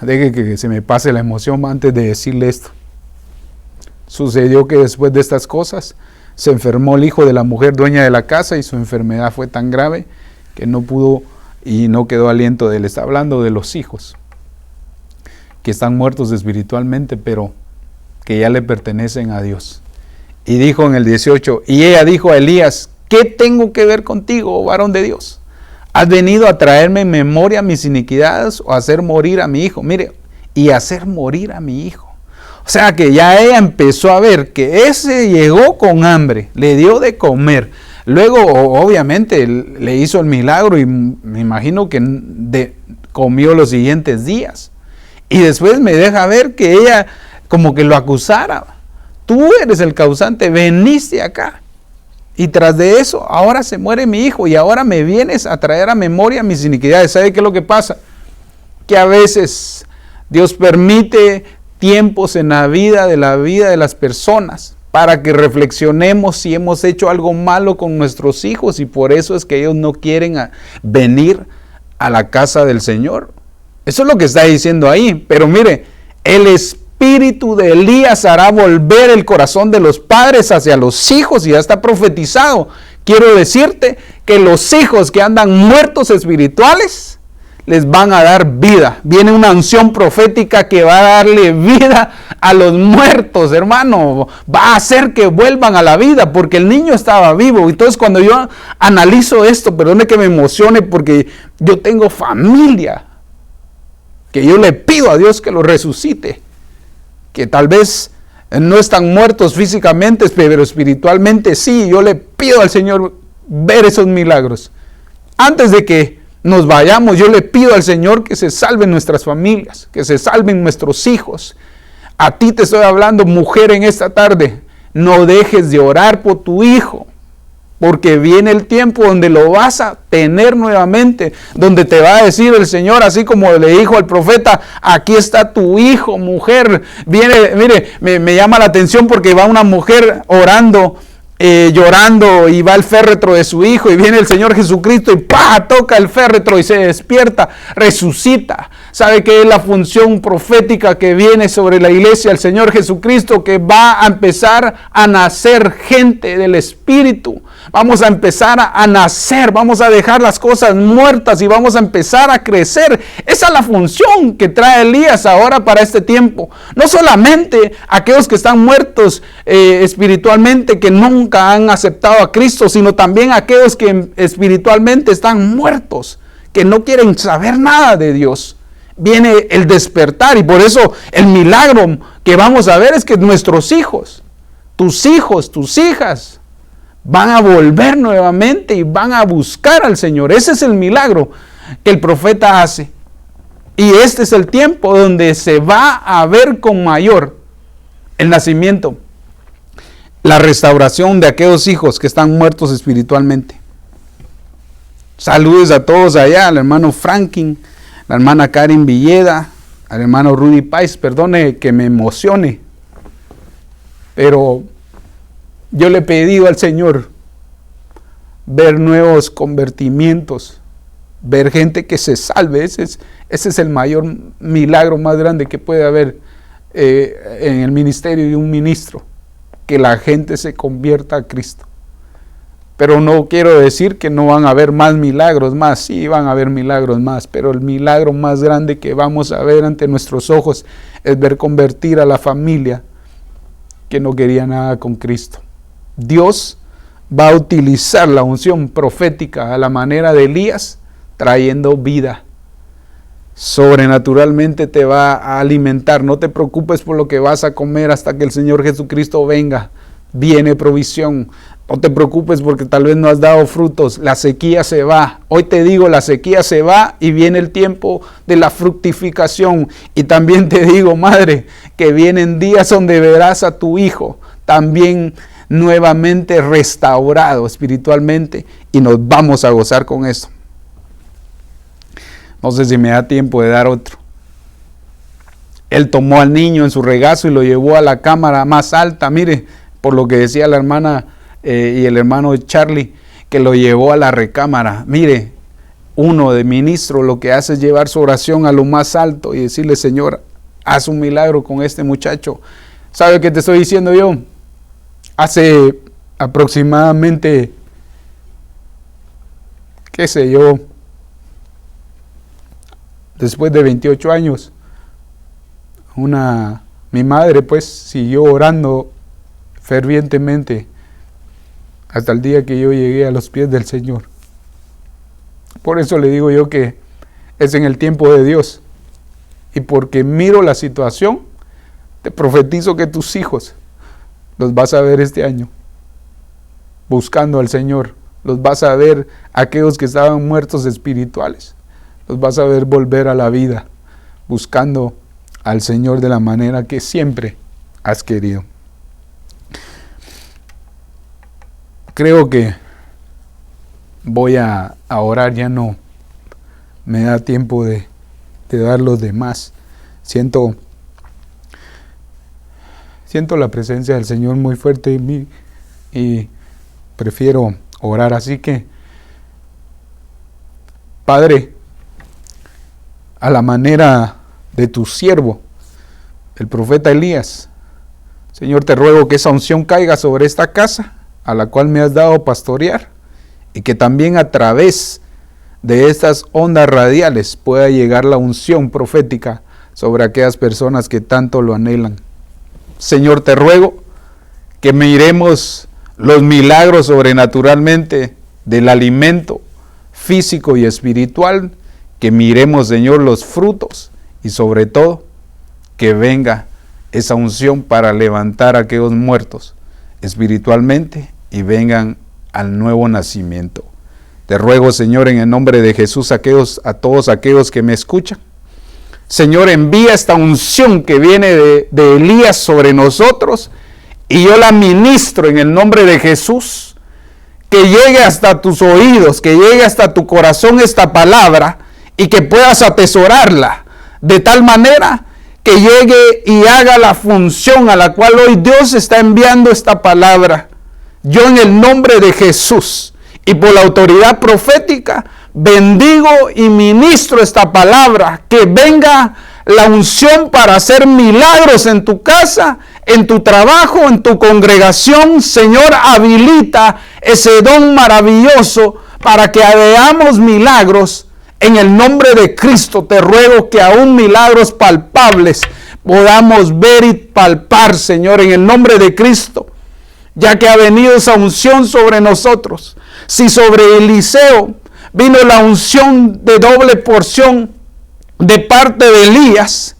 Deje que se me pase la emoción antes de decirle esto. Sucedió que después de estas cosas se enfermó el hijo de la mujer dueña de la casa, y su enfermedad fue tan grave que no pudo y no quedó aliento de él. Está hablando de los hijos que están muertos espiritualmente, pero que ya le pertenecen a Dios. Y dijo en el 18, y ella dijo a Elías, ¿qué tengo que ver contigo, oh varón de Dios? ¿Has venido a traerme en memoria mis iniquidades o a hacer morir a mi hijo? Mire, y hacer morir a mi hijo. O sea que ya ella empezó a ver que ese llegó con hambre, le dio de comer. Luego, obviamente, le hizo el milagro y me imagino que comió los siguientes días. Y después me deja ver que ella como que lo acusara. Tú eres el causante, veniste acá. Y tras de eso, ahora se muere mi hijo y ahora me vienes a traer a memoria mis iniquidades. ¿Sabe qué es lo que pasa? Que a veces Dios permite tiempos en la vida de las personas para que reflexionemos si hemos hecho algo malo con nuestros hijos, y por eso es que ellos no quieren venir a la casa del Señor. Eso es lo que está diciendo ahí. Pero mire, el espíritu de Elías hará volver el corazón de los padres hacia los hijos, y ya está profetizado. Quiero decirte que los hijos que andan muertos espirituales les van a dar vida. Viene una unción profética que va a darle vida a los muertos, hermano. Va a hacer que vuelvan a la vida, porque el niño estaba vivo. Entonces, cuando yo analizo esto, perdone que me emocione, porque yo tengo familia que yo le pido a Dios que lo resucite, que tal vez no están muertos físicamente, pero espiritualmente sí. Yo le pido al Señor ver esos milagros. Antes de que nos vayamos, yo le pido al Señor que se salven nuestras familias, que se salven nuestros hijos. A ti te estoy hablando, mujer, en esta tarde. No dejes de orar por tu hijo, porque viene el tiempo donde lo vas a tener nuevamente, donde te va a decir el Señor, así como le dijo al profeta, aquí está tu hijo, mujer. Viene, mire, me llama la atención porque va una mujer orando, llorando, y va el féretro de su hijo, y viene el Señor Jesucristo y ¡pah!, toca el féretro y se despierta, resucita. ¿Sabe qué es la función profética que viene sobre la iglesia? El Señor Jesucristo, que va a empezar a nacer gente del Espíritu. Vamos a empezar a nacer, vamos a dejar las cosas muertas y vamos a empezar a crecer. Esa es la función que trae Elías ahora para este tiempo. No solamente aquellos que están muertos espiritualmente, que nunca han aceptado a Cristo, sino también aquellos que espiritualmente están muertos, que no quieren saber nada de Dios. Viene el despertar, y por eso el milagro que vamos a ver es que nuestros hijos, tus hijas, van a volver nuevamente y van a buscar al Señor. Ese es el milagro que el profeta hace. Y este es el tiempo donde se va a ver con mayor el nacimiento, la restauración de aquellos hijos que están muertos espiritualmente. Saludos a todos allá, al hermano Franklin, la hermana Karen Villeda, al hermano Rudy Pais. Perdone que me emocione, pero Yo le he pedido al Señor ver nuevos convertimientos, ver gente que se salve. Ese es el mayor milagro más grande que puede haber en el ministerio de un ministro, que la gente se convierta a Cristo. Pero no quiero decir que no van a haber más milagros más, sí van a haber milagros más, pero el milagro más grande que vamos a ver ante nuestros ojos es ver convertir a la familia que no quería nada con Cristo. Dios va a utilizar la unción profética a la manera de Elías, trayendo vida. Sobrenaturalmente te va a alimentar. No te preocupes por lo que vas a comer hasta que el Señor Jesucristo venga. Viene provisión. No te preocupes porque tal vez no has dado frutos. La sequía se va. Hoy te digo, la sequía se va y viene el tiempo de la fructificación. Y también te digo, madre, que vienen días donde verás a tu hijo también nuevamente restaurado espiritualmente, y nos vamos a gozar con eso. No sé si me da tiempo de dar otro. Él tomó al niño en su regazo y lo llevó a la cámara más alta. Mire, por lo que decía la hermana y el hermano Charlie, que lo llevó a la recámara. Mire, uno de ministro lo que hace es llevar su oración a lo más alto y decirle: Señor, haz un milagro con este muchacho. ¿Sabe qué te estoy diciendo yo? Hace aproximadamente, qué sé yo, después de 28 años, mi madre pues siguió orando fervientemente hasta el día que yo llegué a los pies del Señor. Por eso le digo yo que es en el tiempo de Dios, y porque miro la situación, te profetizo que tus hijos los vas a ver este año buscando al Señor. Los vas a ver, aquellos que estaban muertos espirituales, los vas a ver volver a la vida, buscando al Señor de la manera que siempre has querido. Creo que voy a orar, ya no me da tiempo de dar los demás. Siento la presencia del Señor muy fuerte en mí y prefiero orar. Así que, Padre, a la manera de tu siervo, el profeta Elías, Señor, te ruego que esa unción caiga sobre esta casa a la cual me has dado pastorear, y que también a través de estas ondas radiales pueda llegar la unción profética sobre aquellas personas que tanto lo anhelan. Señor, te ruego que miremos los milagros sobrenaturalmente del alimento físico y espiritual, que miremos, Señor, los frutos, y sobre todo que venga esa unción para levantar a aquellos muertos espiritualmente y vengan al nuevo nacimiento. Te ruego, Señor, en el nombre de Jesús, a todos aquellos que me escuchan, Señor, envía esta unción que viene de Elías sobre nosotros, y yo la ministro en el nombre de Jesús, que llegue hasta tus oídos, que llegue hasta tu corazón esta palabra, y que puedas atesorarla de tal manera que llegue y haga la función a la cual hoy Dios está enviando esta palabra. Yo, en el nombre de Jesús y por la autoridad profética, bendigo y ministro esta palabra, que venga la unción para hacer milagros en tu casa, en tu trabajo, en tu congregación. Señor, habilita ese don maravilloso para que veamos milagros. En el nombre de Cristo te ruego que aún milagros palpables podamos ver y palpar, Señor, en el nombre de Cristo, ya que ha venido esa unción sobre nosotros. Si sobre Eliseo vino la unción de doble porción de parte de Elías,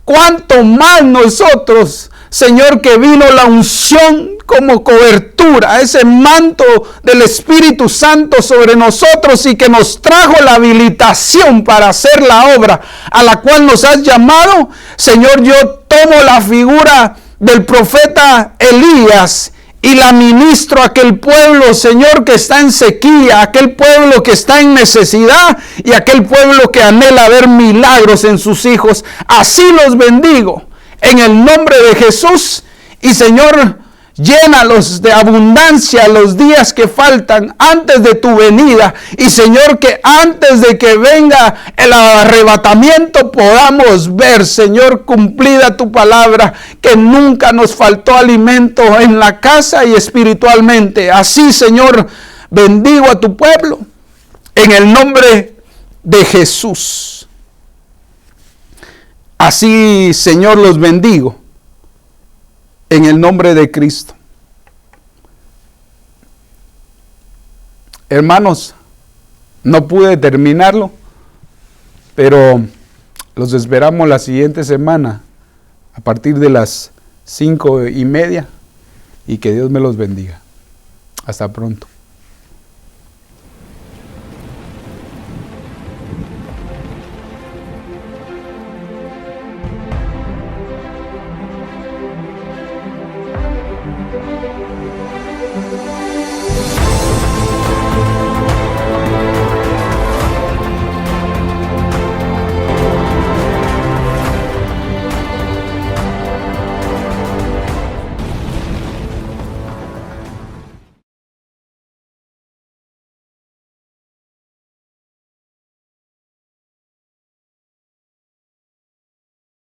¿cuánto más nosotros, Señor, que vino la unción como cobertura, ese manto del Espíritu Santo sobre nosotros, y que nos trajo la habilitación para hacer la obra a la cual nos has llamado? Señor, yo tomo la figura del profeta Elías y la ministro a aquel pueblo, Señor, que está en sequía, aquel pueblo que está en necesidad y aquel pueblo que anhela ver milagros en sus hijos. Así los bendigo en el nombre de Jesús. Y, Señor, Llénalos de abundancia los días que faltan antes de tu venida. Y Señor, que antes de que venga el arrebatamiento podamos ver, Señor, cumplida tu palabra, que nunca nos faltó alimento en la casa y espiritualmente. Así, Señor, bendigo a tu pueblo en el nombre de Jesús. Así, Señor, los bendigo en el nombre de Cristo. Hermanos, no pude terminarlo, pero los esperamos la siguiente semana a partir de las 5:30 y que Dios me los bendiga. Hasta pronto.